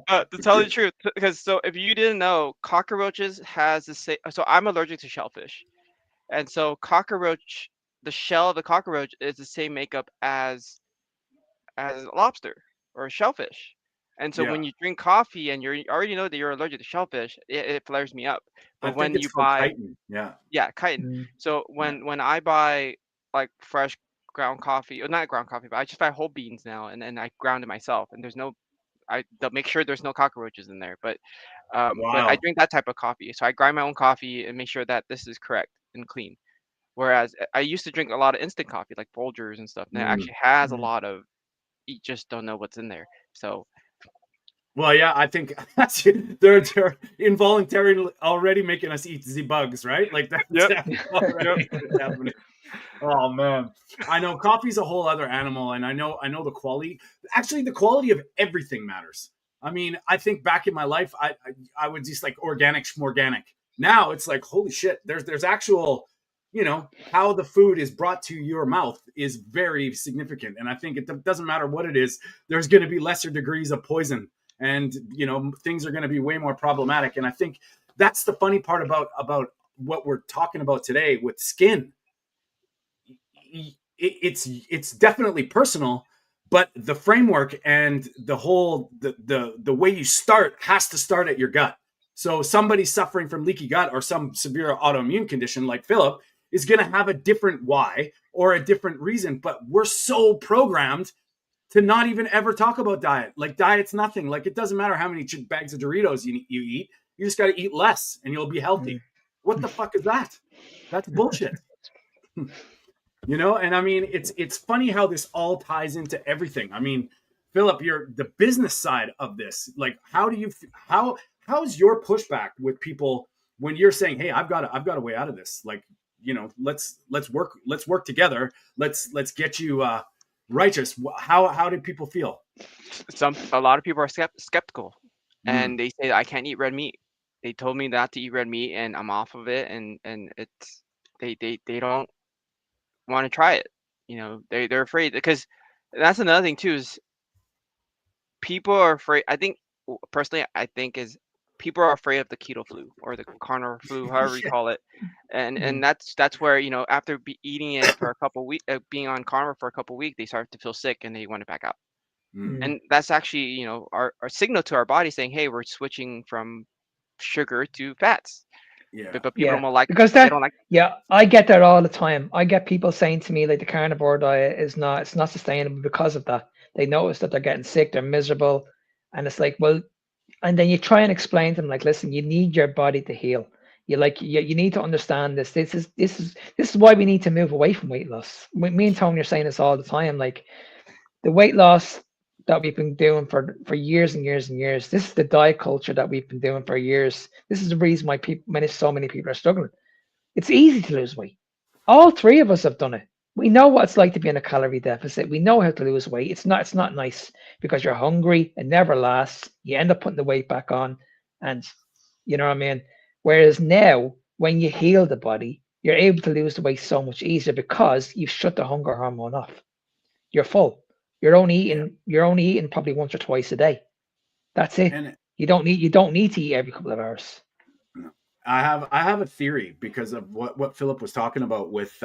To tell you the truth, because so if you didn't know, cockroaches has the same. So I'm allergic to shellfish, and so the shell of the cockroach is the same makeup as a lobster or a shellfish. And so when you drink coffee and you already know that you're allergic to shellfish, it flares me up. I But think when it's you called buy, chitin. Yeah. yeah, chitin. So when I buy like fresh ground coffee, or not ground coffee, but I just buy whole beans now, and I ground it myself, and they'll make sure there's no cockroaches in there. But I Wow. drink that type of coffee. So I grind my own coffee and make sure that this is correct and clean. Whereas I used to drink a lot of instant coffee, like Folgers and stuff. And it actually has a lot of, you just don't know what's in there. So Well, yeah, I think that's they're involuntarily already making us eat the bugs, right? Like that's already happening. Oh man, I know coffee's a whole other animal, and I know the quality. Actually, the quality of everything matters. I mean, I think back in my life, I would just like organic schmorganic. Now it's like holy shit. There's actual, how the food is brought to your mouth is very significant, and I think it doesn't matter what it is. There's going to be lesser degrees of poison, and things are going to be way more problematic. And I think that's the funny part about what we're talking about today with skin. It's definitely personal, but the framework and the whole the way you start has to start at your gut. So somebody suffering from leaky gut or some severe autoimmune condition like Philip is going to have a different why or a different reason, but we're so programmed to not even ever talk about diet. Like diet's nothing. Like it doesn't matter how many bags of Doritos you eat. You just got to eat less and you'll be healthy. What the fuck is that? That's bullshit. And I mean, it's funny how this all ties into everything. I mean, Philip, you're the business side of this. Like, how's your pushback with people when you're saying, "Hey, I've got a way out of this." Like, let's work together. Let's get you righteous. How did people feel? A lot of people are skeptical, and they say I can't eat red meat. They told me not to eat red meat, and I'm off of it, and it's they don't want to try it. They're afraid, because that's another thing too, is people are afraid. I think personally, is people are afraid of the keto flu or the carnivore flu, however you call it, and that's where after eating it for a couple weeks, being on carnivore for a couple weeks, they start to feel sick and they want it back out. And that's actually our signal to our body saying, hey, we're switching from sugar to fats. But people don't like, because they don't like. I get that all the time. I get people saying to me like the carnivore diet it's not sustainable because of that. They notice that they're getting sick, they're miserable, and it's like, well, and then you try and explain to them like, listen, you need your body to heal. You need to understand this. This is why we need to move away from weight loss. Me and Tony are saying this all the time. Like the weight loss that we've been doing for years and years and years. This is the diet culture that we've been doing for years. This is the reason why so many people are struggling. It's easy to lose weight. All three of us have done it. We know what it's like to be in a calorie deficit. We know how to lose weight. It's not nice because you're hungry. It never lasts. You end up putting the weight back on, and you know what I mean. Whereas now, when you heal the body, you're able to lose the weight so much easier because you've shut the hunger hormone off. You're full. You're only eating probably once or twice a day. That's it. And you don't need to eat every couple of hours. I have a theory because of what Philip was talking about with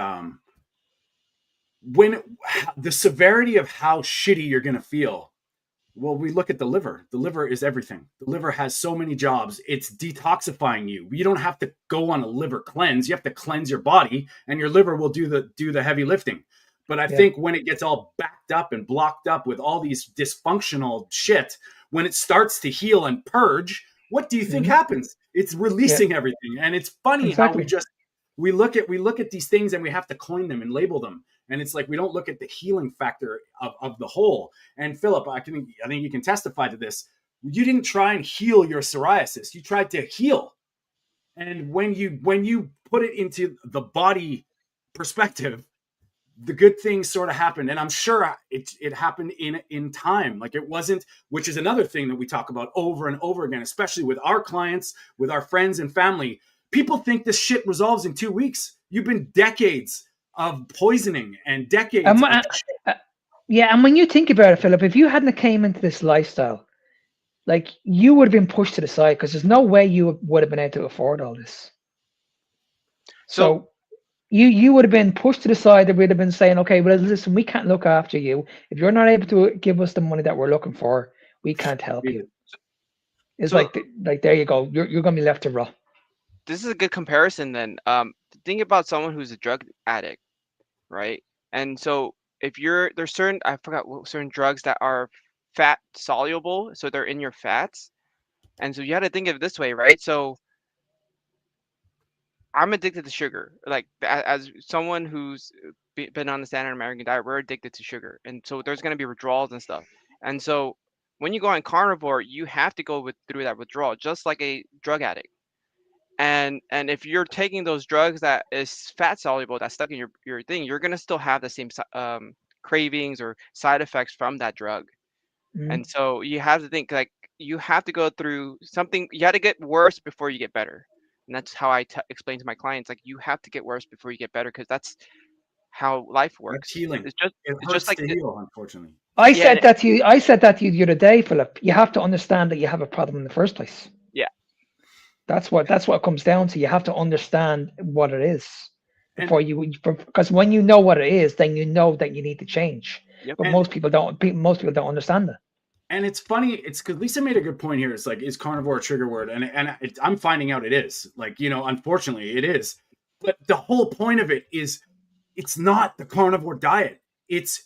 when the severity of how shitty you're going to feel. Well, we look at the liver. The liver is everything. The liver has so many jobs. It's detoxifying you. You don't have to go on a liver cleanse. You have to cleanse your body, and your liver will do the heavy lifting. But I think when it gets all backed up and blocked up with all these dysfunctional shit, when it starts to heal and purge, what do you think happens? It's releasing everything. And it's funny how we look at these things and we have to coin them and label them. And it's like we don't look at the healing factor of the whole. And Philip, I think you can testify to this. You didn't try and heal your psoriasis. You tried to heal. And when you put it into the body perspective, the good things sort of happened. And I'm sure it happened in time. Like it wasn't, which is another thing that we talk about over and over again, especially with our clients, with our friends and family. People think this shit resolves in 2 weeks. You've been decades of poisoning and decades of shit. And when you think about it, Philip, if you hadn't came into this lifestyle, like you would have been pushed to the side because there's no way you would have been able to afford all this. So you would have been pushed to the side. That would have been saying, okay, well, listen, we can't look after you. If you're not able to give us the money that we're looking for, We can't help Beat you. it. It's So like there you go. You're gonna be left to rot. this is a good comparison then. Think about someone who's a drug addict, right? And so if there's certain, I forgot what certain drugs that are fat soluble, so they're in your fats. And so you have to think of it this way, right? So I'm addicted to sugar. Like as someone who's been on the standard American diet, we're addicted to sugar, and so there's going to be withdrawals and stuff. And so when you go on carnivore, you have to go through that withdrawal, just like a drug addict. And if you're taking those drugs that is fat soluble, that's stuck in your thing, you're going to still have the same cravings or side effects from that drug. And so you have to think like you have to go through something. You got to get worse before you get better. And that's how I explain to my clients, like you have to get worse before you get better, because that's how life That's works. healing. It's just It it's just hurts like to heal, unfortunately. I yeah, said that to you. I said that to you the other day, Philip. You have to understand that you have a problem in the first place. yeah. That's what it comes down to. You have to understand what it is And because when you know what it is, then you know that you need to change. Yep. But And most people don't. Most people don't understand that. and it's funny, it's because Lisa made a good point here. It's like, is carnivore a trigger word? And I'm finding out it is. Like, unfortunately, it is. But the whole point of it is, it's not the carnivore diet. It's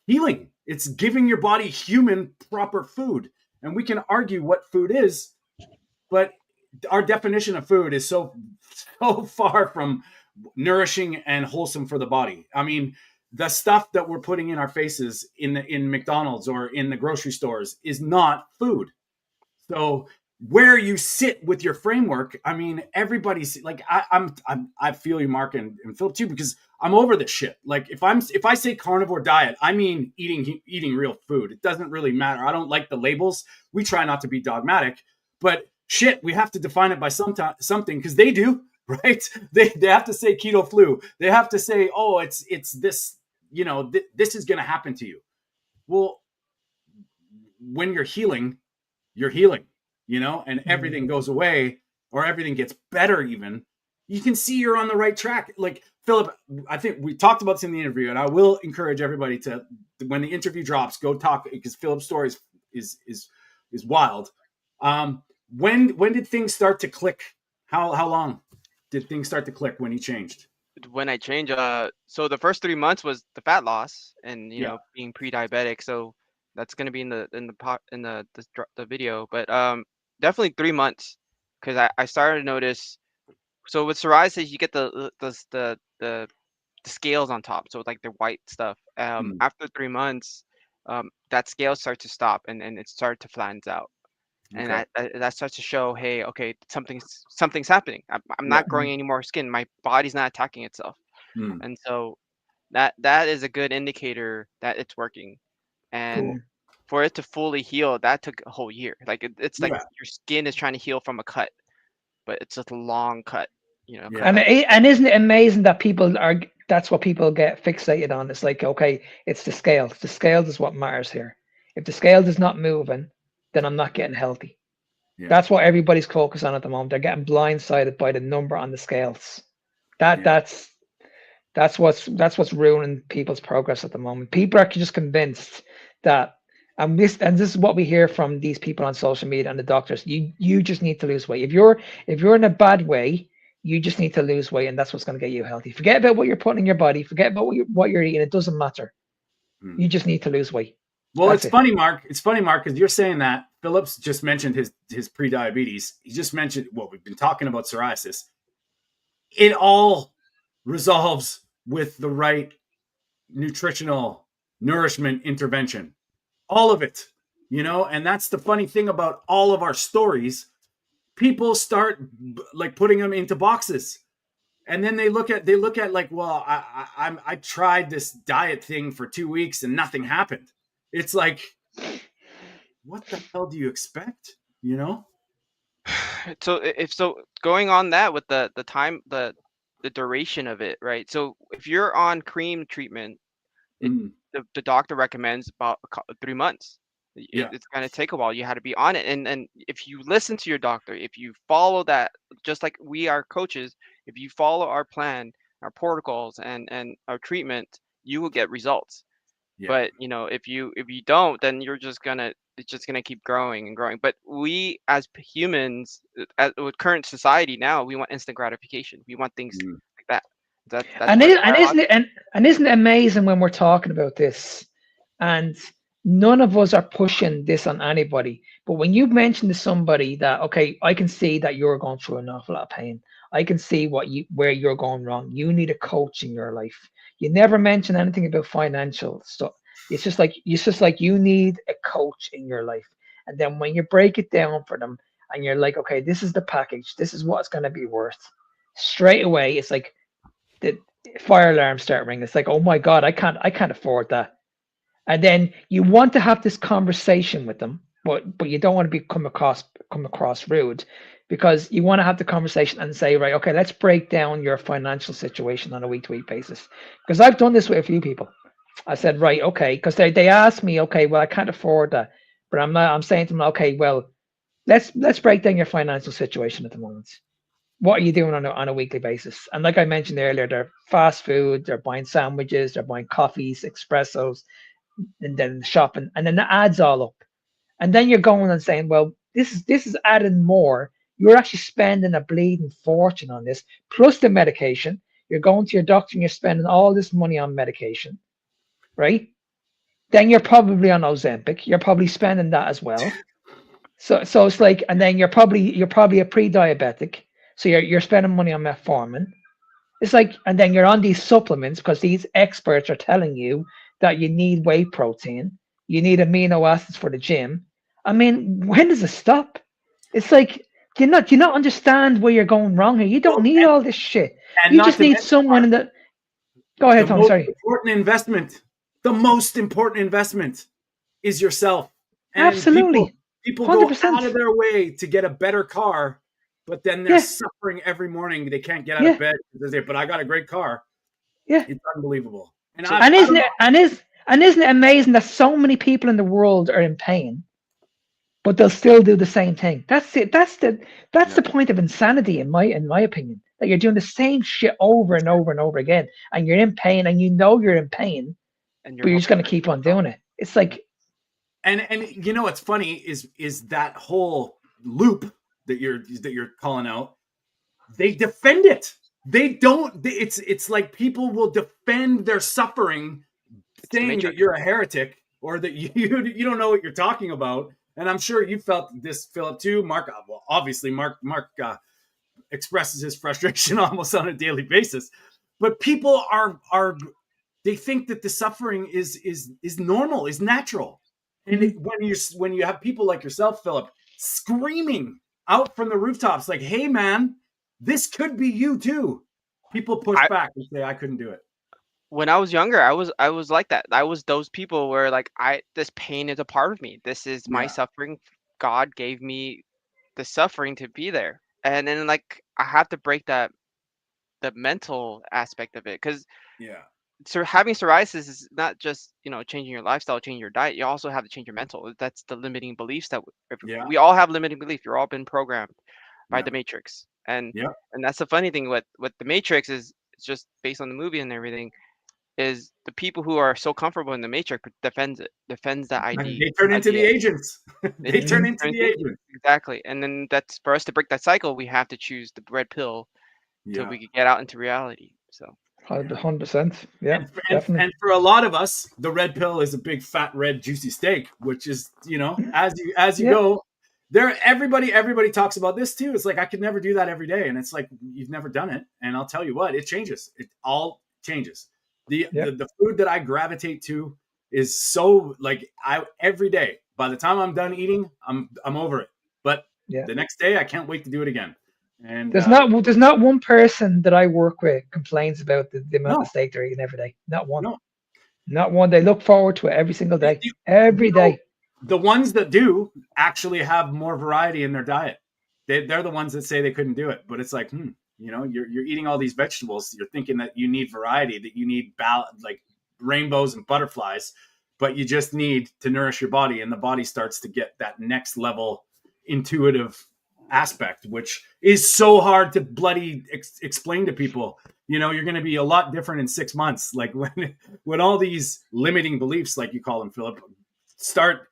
healing. It's giving your body human proper food. And we can argue what food is, but our definition of food is so far from nourishing and wholesome for the body. I mean, the stuff that we're putting in our faces in McDonald's or in the grocery stores is not food. So where you sit with your framework, I mean, everybody's like, I feel you, Mark, and Philip too, because I'm over this shit. Like if I say carnivore diet, I mean eating real food. It doesn't really matter. I don't like the labels. We try not to be dogmatic, but shit, we have to define it by something, because they do, right? They have to say keto flu. They have to say, oh, it's this, this is going to happen to you. Well, when you're healing, and everything goes away or everything gets better even, you can see you're on the right track. Like Philip, I think we talked about this in the interview, and I will encourage everybody to, when the interview drops, go talk, because Philip's story is wild. When did things start to click? How long did things start to click when he changed? When I changed, so the first 3 months was the fat loss and Yeah. being pre-diabetic. So that's gonna be in the video, but definitely 3 months, because I started to notice. So with psoriasis, you get the scales on top, so like the white stuff. After 3 months, that scale starts to stop and it starts to flatten out. And Okay. that starts to show, hey, okay, something's happening. I'm Yeah. not growing any more skin. My body's not attacking itself. Mm. And so that is a good indicator that it's working. And Cool. for it to fully heal, that took a whole year. Like it's like Yeah. your skin is trying to heal from a cut, but it's just a long cut. Yeah. And isn't it amazing that that's what people get fixated on? It's like, okay, it's the scales. The scales is what matters here. If the scales is not moving, then I'm not getting healthy. Yeah. That's what everybody's focused on at the moment. They're getting blindsided by the number on the scales. That's what's ruining people's progress at the moment. People are just convinced that, and this is what we hear from these people on social media and the doctors. You just need to lose weight. If you're in a bad way, you just need to lose weight, and that's what's going to get you healthy. Forget about what you're putting in your body. Forget about what you're eating. It doesn't matter. You just need to lose weight. Well, That's it's funny, Mark. It's funny, Mark, because you're saying that Phillips just mentioned his pre-diabetes. He just mentioned, well, we've been talking about psoriasis. It all resolves with the right nutritional nourishment intervention. All of it, and that's the funny thing about all of our stories. People start like putting them into boxes. And then they look at like, well, I tried this diet thing for 2 weeks and nothing happened. It's like, what the hell do you expect? So if going on that with the time, the duration of it, right? So if you're on cream treatment, the doctor recommends about 3 months. Yeah. It's going to take a while. You had to be on it, and if you listen to your doctor, if you follow that, just like we are coaches, if you follow our plan, our protocols, and our treatment, you will get results. Yeah. But if you don't, then you're just gonna it's just gonna keep growing and growing. But we as humans, with current society now, we want instant gratification. We want things like that. That's And part it, of and isn't biology. it and isn't it amazing when we're talking about this, and none of us are pushing this on anybody. But when you mention to somebody that, okay, I can see that you're going through an awful lot of pain. I can see where you're going wrong. You need a coach in your life. You never mention anything about financial stuff. It's just like you need a coach in your life. And then when you break it down for them and you're like, okay, this is the package. This is what it's going to be worth. Straight away, it's like the fire alarms start ringing. It's like, oh my God, I can't afford that. And then you want to have this conversation with them, but you don't want to come across rude, because you want to have the conversation and say, right, okay, let's break down your financial situation on a week-to-week basis. Because I've done this with a few people. I said, right, okay, because they asked me, okay, well, I can't afford that, but I'm saying to them, okay, well, let's break down your financial situation at the moment. What are you doing on a weekly basis? And like I mentioned earlier, they're fast food, they're buying sandwiches, they're buying coffees, espressos, and then shopping, and then the adds all up. And then you're going and saying, well, this is adding more. You're actually spending a bleeding fortune on this, plus the medication. You're going to your doctor and you're spending all this money on medication, right? Then you're probably on Ozempic. You're probably spending that as well. So it's like, and then you're probably a pre-diabetic. So you're spending money on metformin. It's like, and then you're on these supplements because these experts are telling you that you need whey protein, you need amino acids for the gym. I mean, when does it stop? It's like, do you not understand where you're going wrong here? You don't need all this shit. And You not just to need mention, someone in the. Go ahead, the Tom. most Sorry. important investment, the most important investment is yourself. And Absolutely. people go 100%. out of their way to get a better car, but then they're Yeah. suffering every morning. They can't get out Yeah. of bed because they say, but I got a great car. Yeah. It's unbelievable. And And isn't it amazing that so many people in the world are in pain, but they'll still do the same thing? That's it. That's the point of insanity, in my opinion. That you're doing the same shit over and over and over again, and you're in pain, and you know you're in pain, And but you're just going to keep on doing it. It's like, and you know what's funny is that whole loop that you're calling out. They defend it. They don't. It's like people will defend their suffering, saying that you're a heretic or that you don't know what you're talking about. And I'm sure you felt this, Philip, too. Mark, well, obviously, Mark expresses his frustration almost on a daily basis. But people are they think that the suffering is normal, is natural. And when you have people like yourself, Philip, screaming out from the rooftops, like, "Hey, man, this could be you too," people push back and say, "I couldn't do it." When I was younger, I was like that. I was those people where like this pain is a part of me. This is my suffering. God gave me the suffering to be there. And then like I have to break the mental aspect of it, because having psoriasis is not just, changing your lifestyle, changing your diet. You also have to change your mental. That's the limiting beliefs that we all have. Limiting belief. You're all been programmed by the Matrix. And that's the funny thing with the Matrix is it's just based on the movie and everything. Is the people who are so comfortable in the Matrix defends that ID. They turn into the agents. They turn into the agents. Exactly. And then that's for us to break that cycle. We have to choose the red pill till we can get out into reality. So 100%. Yeah, definitely. And for a lot of us, the red pill is a big fat red juicy steak, which is, as you go there, everybody talks about this too. It's like, I could never do that every day. And it's like, you've never done it. And I'll tell you what, it changes. It all changes. The food that I gravitate to is so like every day. By the time I'm done eating, I'm over it. But the next day, I can't wait to do it again. And there's not one person that I work with complains about the amount of steak they're eating every day. Not one. No. Not one. They look forward to it every single day. Every day. The ones that do actually have more variety in their diet. They're the ones that say they couldn't do it. But it's like, you're eating all these vegetables. You're thinking that you need variety, that you need like rainbows and butterflies, but you just need to nourish your body, and the body starts to get that next level intuitive aspect, which is so hard to bloody explain to people. You're going to be a lot different in 6 months. Like when all these limiting beliefs, like you call them, Philip, start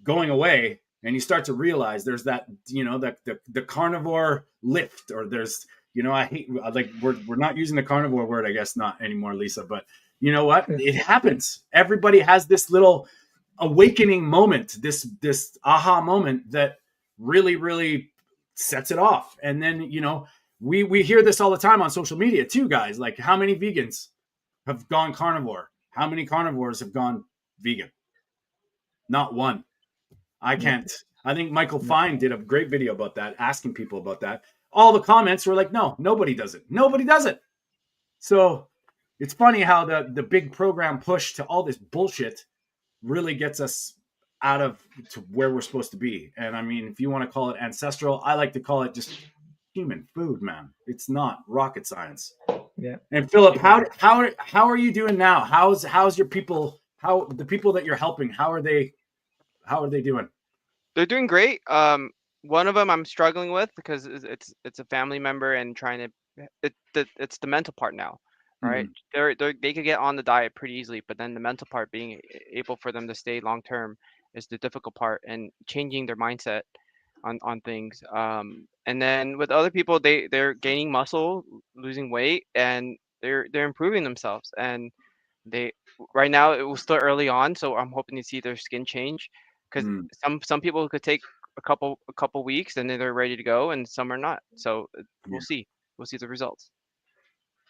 going away, and you start to realize there's that, the carnivore lift, or there's, I hate, like, we're not using the carnivore word, I guess not anymore, Lisa, but you know what? It happens. Everybody has this little awakening moment, this aha moment that really, really sets it off. And then, we hear this all the time on social media too, guys. Like, how many vegans have gone carnivore? How many carnivores have gone vegan? Not one. I can't. I think Michael Fine did a great video about that, asking people about that. All the comments were like, no, nobody does it. Nobody does it. So it's funny how the big program push to all this bullshit really gets us out of to where we're supposed to be. And I mean, if you want to call it ancestral, I like to call it just human food, man. It's not rocket science. Yeah. And Philip, how are you doing now? How's your people? How the people that you're helping? How are they doing? They're doing great. One of them I'm struggling with because it's a family member and trying to it's the mental part now, right? They could get on the diet pretty easily, but then the mental part, being able for them to stay long term, is the difficult part, and changing their mindset on things. And then with other people, they're gaining muscle, losing weight, and they're improving themselves. And they right now, it was still early on, so I'm hoping to see their skin change, because some people could take a couple weeks and then they're ready to go, and some are not. So we'll see the results.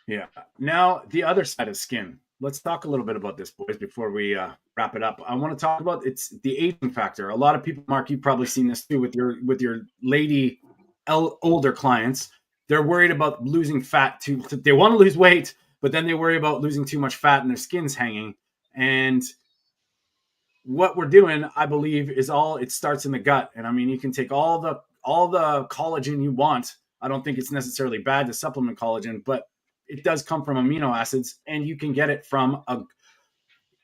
Yeah. Now, the other side of skin. Let's talk a little bit about this, boys, before we wrap it up. I want to talk about it's the aging factor. A lot of people, Mark, you've probably seen this too with your lady older clients. They're worried about losing fat too. They want to lose weight, but then they worry about losing too much fat and their skin's hanging. And what we're doing, I believe, is it starts in the gut. And I mean, you can take all the collagen you want. I don't think it's necessarily bad to supplement collagen, but it does come from amino acids, and you can get it from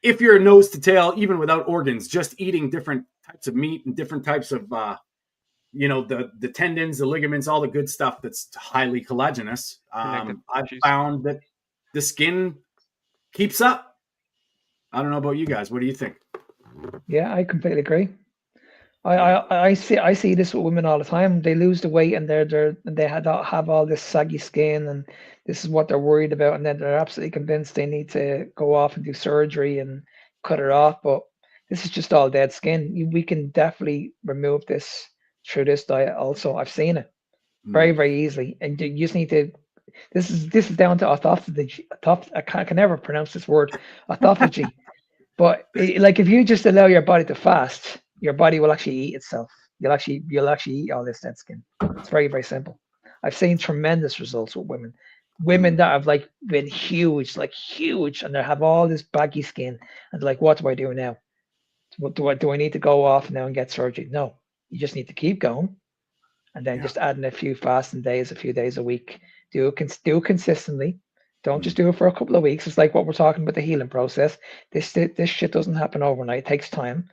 if you're nose to tail, even without organs, just eating different types of meat and different types of, the tendons, the ligaments, all the good stuff that's highly collagenous. I've found that the skin keeps up. I don't know about you guys. What do you think? Yeah, I completely agree. I see this with women all the time. They lose the weight and they have all this saggy skin, and this is what they're worried about, and then they're absolutely convinced they need to go off and do surgery and cut it off. But this is just all dead skin. We can definitely remove this through this diet. Also, I've seen it very, very easily, and you just need to. This is down to autophagy. I can never pronounce this word, autophagy. But like, if you just allow your body to fast, your body will actually eat itself. You'll actually eat all this dead skin. It's very, very simple. I've seen tremendous results with women that have been huge, and they have all this baggy skin, and like, what do I do now? What do I need to go off now and get surgery? No, you just need to keep going, and then just adding a few fasting days, a few days a week. Do it consistently. Don't just do it for a couple of weeks. It's like what we're talking about, the healing process. This shit doesn't happen overnight. It takes time,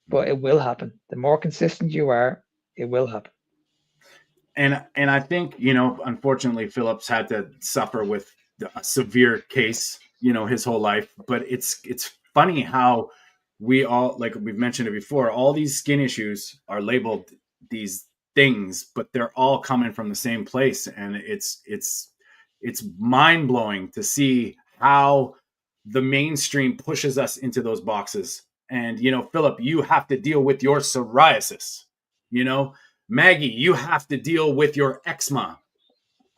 but it will happen. The more consistent you are, it will happen. And I think, unfortunately, Philip's had to suffer with a severe case, his whole life. But it's funny how we all, like we've mentioned it before, all these skin issues are labeled these things, but they're all coming from the same place. And it's mind-blowing to see how the mainstream pushes us into those boxes. And, Philip, you have to deal with your psoriasis. Maggie, you have to deal with your eczema.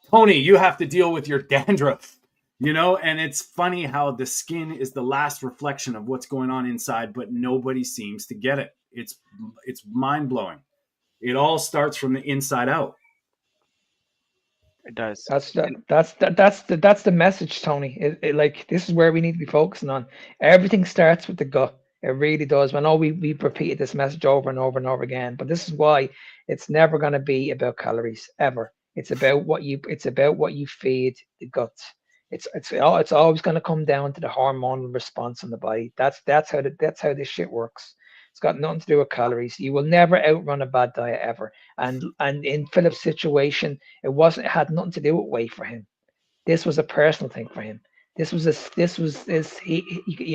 Tony, you have to deal with your dandruff. And it's funny how the skin is the last reflection of what's going on inside, but nobody seems to get it. It's mind-blowing. It all starts from the inside out. It does. That's the message, Tony. Like, this is where we need to be focusing on. Everything starts with the gut. It really does. I know we've repeated this message over and over and over again, but this is why it's never going to be about calories ever. It's about what you feed the gut. It's always going to come down to the hormonal response in the body. That's how this shit works. It's got nothing to do with calories. You will never outrun a bad diet ever. And in Philip's situation, it had nothing to do with weight for him. This was a personal thing for him. You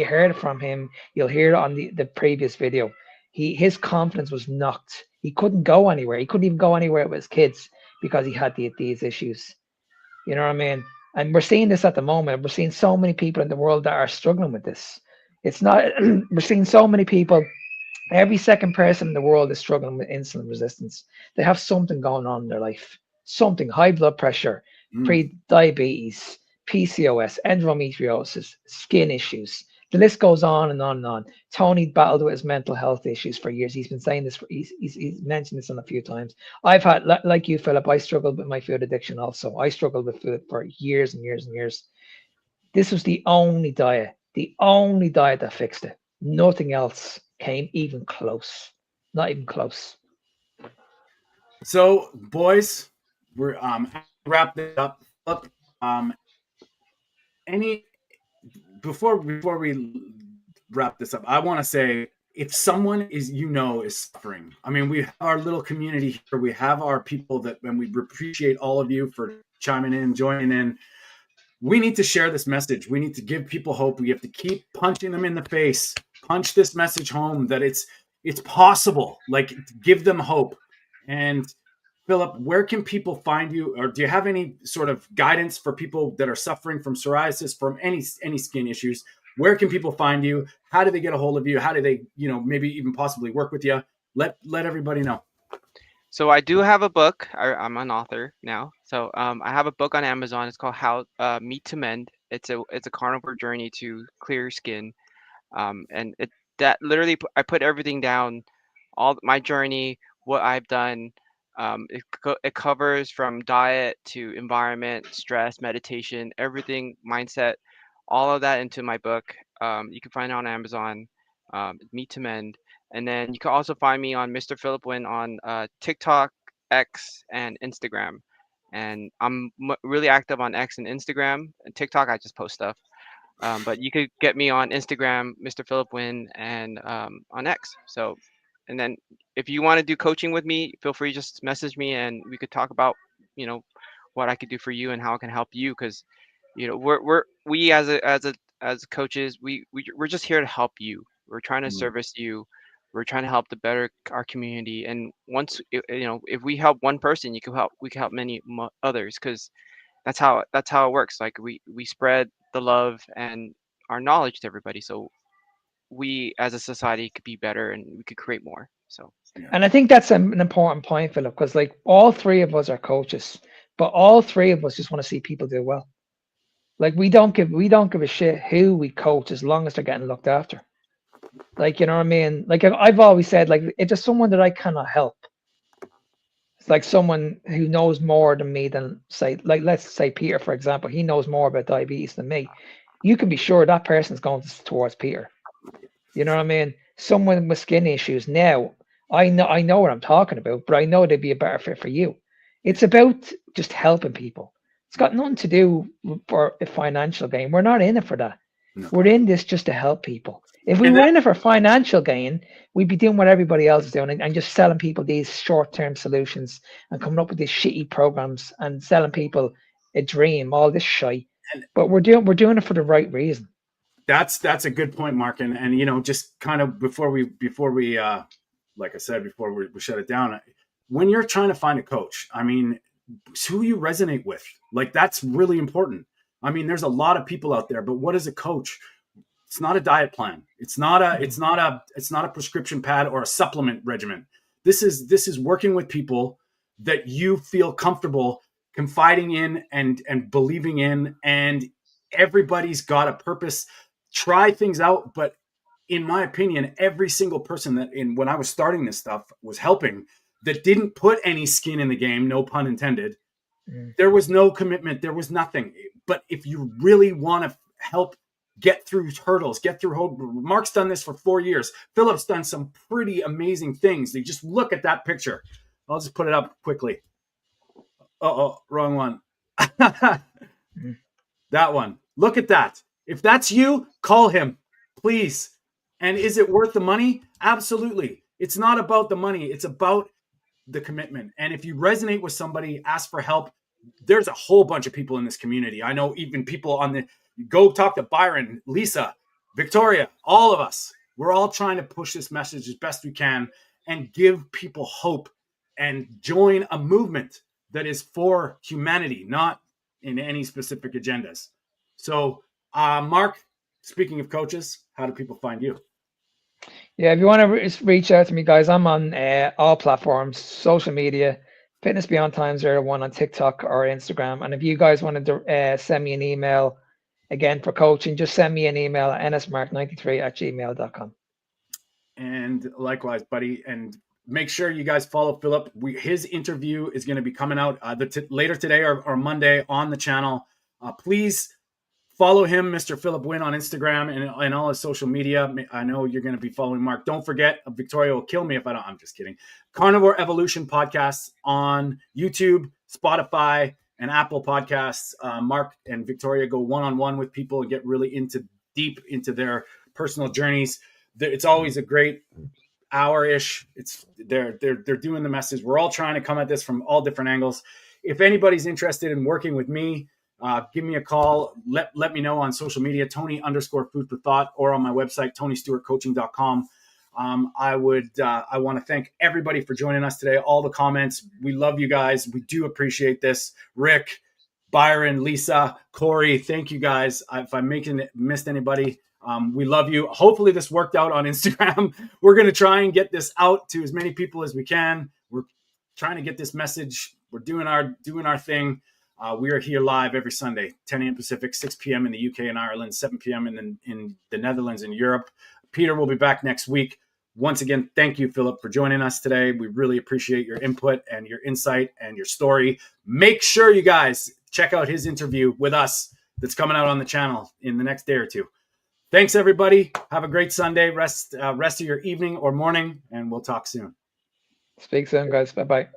heard it from him. You'll hear it on the previous video. his confidence was knocked. He couldn't go anywhere. He couldn't even go anywhere with his kids because he had these issues. You know what I mean? And we're seeing this at the moment. We're seeing so many people in the world that are struggling with this. It's not. We're seeing so many people. Every second person in the world is struggling with insulin resistance. They have something going on in their life. Something, high blood pressure, pre-diabetes, PCOS, endometriosis, skin issues. The list goes on and on and on. Tony battled with his mental health issues for years. He's been saying this. He's mentioned this on a few times. I've had, like you, Philip, I struggled with my food addiction also. I struggled with food for years and years and years. This was the only diet that fixed it. Nothing else came even close. Not even close. So, boys, we're wrap this up. Any before we wrap this up, I want to say, if someone is suffering, I mean, we have our little community here. We have our people and we appreciate all of you for chiming in, joining in. We need to share this message. We need to give people hope. We have to keep punching them in the face. Punch this message home that it's possible. Like, give them hope. And Philip, where can people find you? Or do you have any sort of guidance for people that are suffering from psoriasis, from any skin issues? Where can people find you? How do they get a hold of you? How do they, maybe even possibly work with you? Let everybody know. So I do have a book. I'm an author now. So I have a book on Amazon. It's called How Meat to Mend. It's a carnivore journey to clear skin. And that literally, I put everything down, all my journey, what I've done. It covers from diet to environment, stress, meditation, everything, mindset, all of that into my book. You can find it on Amazon, Meat to Mend. And then you can also find me on Mr. Philip Nguyen on TikTok, X, and Instagram. And I'm really active on X and Instagram. And TikTok, I just post stuff. But you could get me on Instagram, Mr. Philip Nguyen, and on X. So, and then if you want to do coaching with me, feel free to just message me and we could talk about, what I could do for you and how I can help you. Because, we as coaches, we're just here to help you. We're trying to service you. We're trying to help to better our community. And once, if we help one person, we can help many others. Because that's how it works. Like we spread the love and our knowledge to everybody, so we as a society could be better and we could create more. So, and I think that's an important point, Philip, because like all three of us are coaches, but all three of us just want to see people do well. Like we don't give a shit who we coach as long as they're getting looked after. Like, you know what I mean? Like I've always said, like if there's someone that I cannot help, it's like someone who knows more than me than say, like let's say Peter, for example, he knows more about diabetes than me. You can be sure that person's going towards Peter. You know what I mean? Someone with skin issues now, I know what I'm talking about, but I know they'd be a better fit for you. It's about just helping people. It's got nothing to do for a financial gain. We're not in it for that. No. We're in this just to help people. If we were in it for financial gain, we'd be doing what everybody else is doing and just selling people these short-term solutions and coming up with these shitty programs and selling people a dream, all this shite. But we're doing it for the right reason. That's a good point, Mark. And just kind of before we like I said, before we shut it down, when you're trying to find a coach, I mean, who you resonate with, like that's really important. I mean, there's a lot of people out there, but what is a coach? It's not a diet plan. It's not a prescription pad or a supplement regimen. This is working with people that you feel comfortable confiding in and believing in, and everybody's got a purpose. Try things out, but in my opinion, every single person when I was starting this stuff was helping that didn't put any skin in the game, no pun intended. There was no commitment. There was nothing. But if you really want to help get through hurdles, Mark's done this for 4 years. Philip's done some pretty amazing things. You just look at that picture. I'll just put it up quickly. Uh-oh, wrong one. That one. Look at that. If that's you, call him, please. And is it worth the money? Absolutely. It's not about the money. It's about the commitment. And if you resonate with somebody, ask for help. There's a whole bunch of people in this community. I know even people go talk to Byron, Lisa, Victoria, all of us. We're all trying to push this message as best we can and give people hope and join a movement that is for humanity, not in any specific agendas. So, Mark, speaking of coaches, how do people find you? Yeah, if you want to reach out to me, guys, I'm on all platforms, social media, Fitness Beyond Time 01 on TikTok or Instagram. And if you guys wanted to send me an email, again, for coaching, just send me an email at nsmark93@gmail.com. And likewise, buddy. And make sure you guys follow Philip. His interview is going to be coming out later today or Monday on the channel. Please follow him, Mr. Philip Nguyen, on Instagram and all his social media. I know you're going to be following Mark. Don't forget, Victoria will kill me if I don't. I'm just kidding. Carnivore Evolution podcasts on YouTube, Spotify, and Apple Podcasts. Mark and Victoria go one-on-one with people and get really deep into their personal journeys. It's always a great hour-ish. They're doing the message. We're all trying to come at this from all different angles. If anybody's interested in working with me, give me a call. Let me know on social media, Tony_Food for Thought, or on my website, TonyStewartCoaching.com. I want to thank everybody for joining us today. All the comments. We love you guys. We do appreciate this. Rick, Byron, Lisa, Corey, thank you guys. If I'm missed anybody, we love you. Hopefully this worked out on Instagram. We're going to try and get this out to as many people as we can. We're trying to get this message. We're doing our thing. We are here live every Sunday, 10 a.m. Pacific, 6 p.m. in the UK and Ireland, 7 p.m. in the Netherlands and Europe. Peter will be back next week. Once again, thank you, Philip, for joining us today. We really appreciate your input and your insight and your story. Make sure you guys check out his interview with us that's coming out on the channel in the next day or two. Thanks, everybody. Have a great Sunday. Rest of your evening or morning, and we'll talk soon. Speak soon, guys. Bye-bye.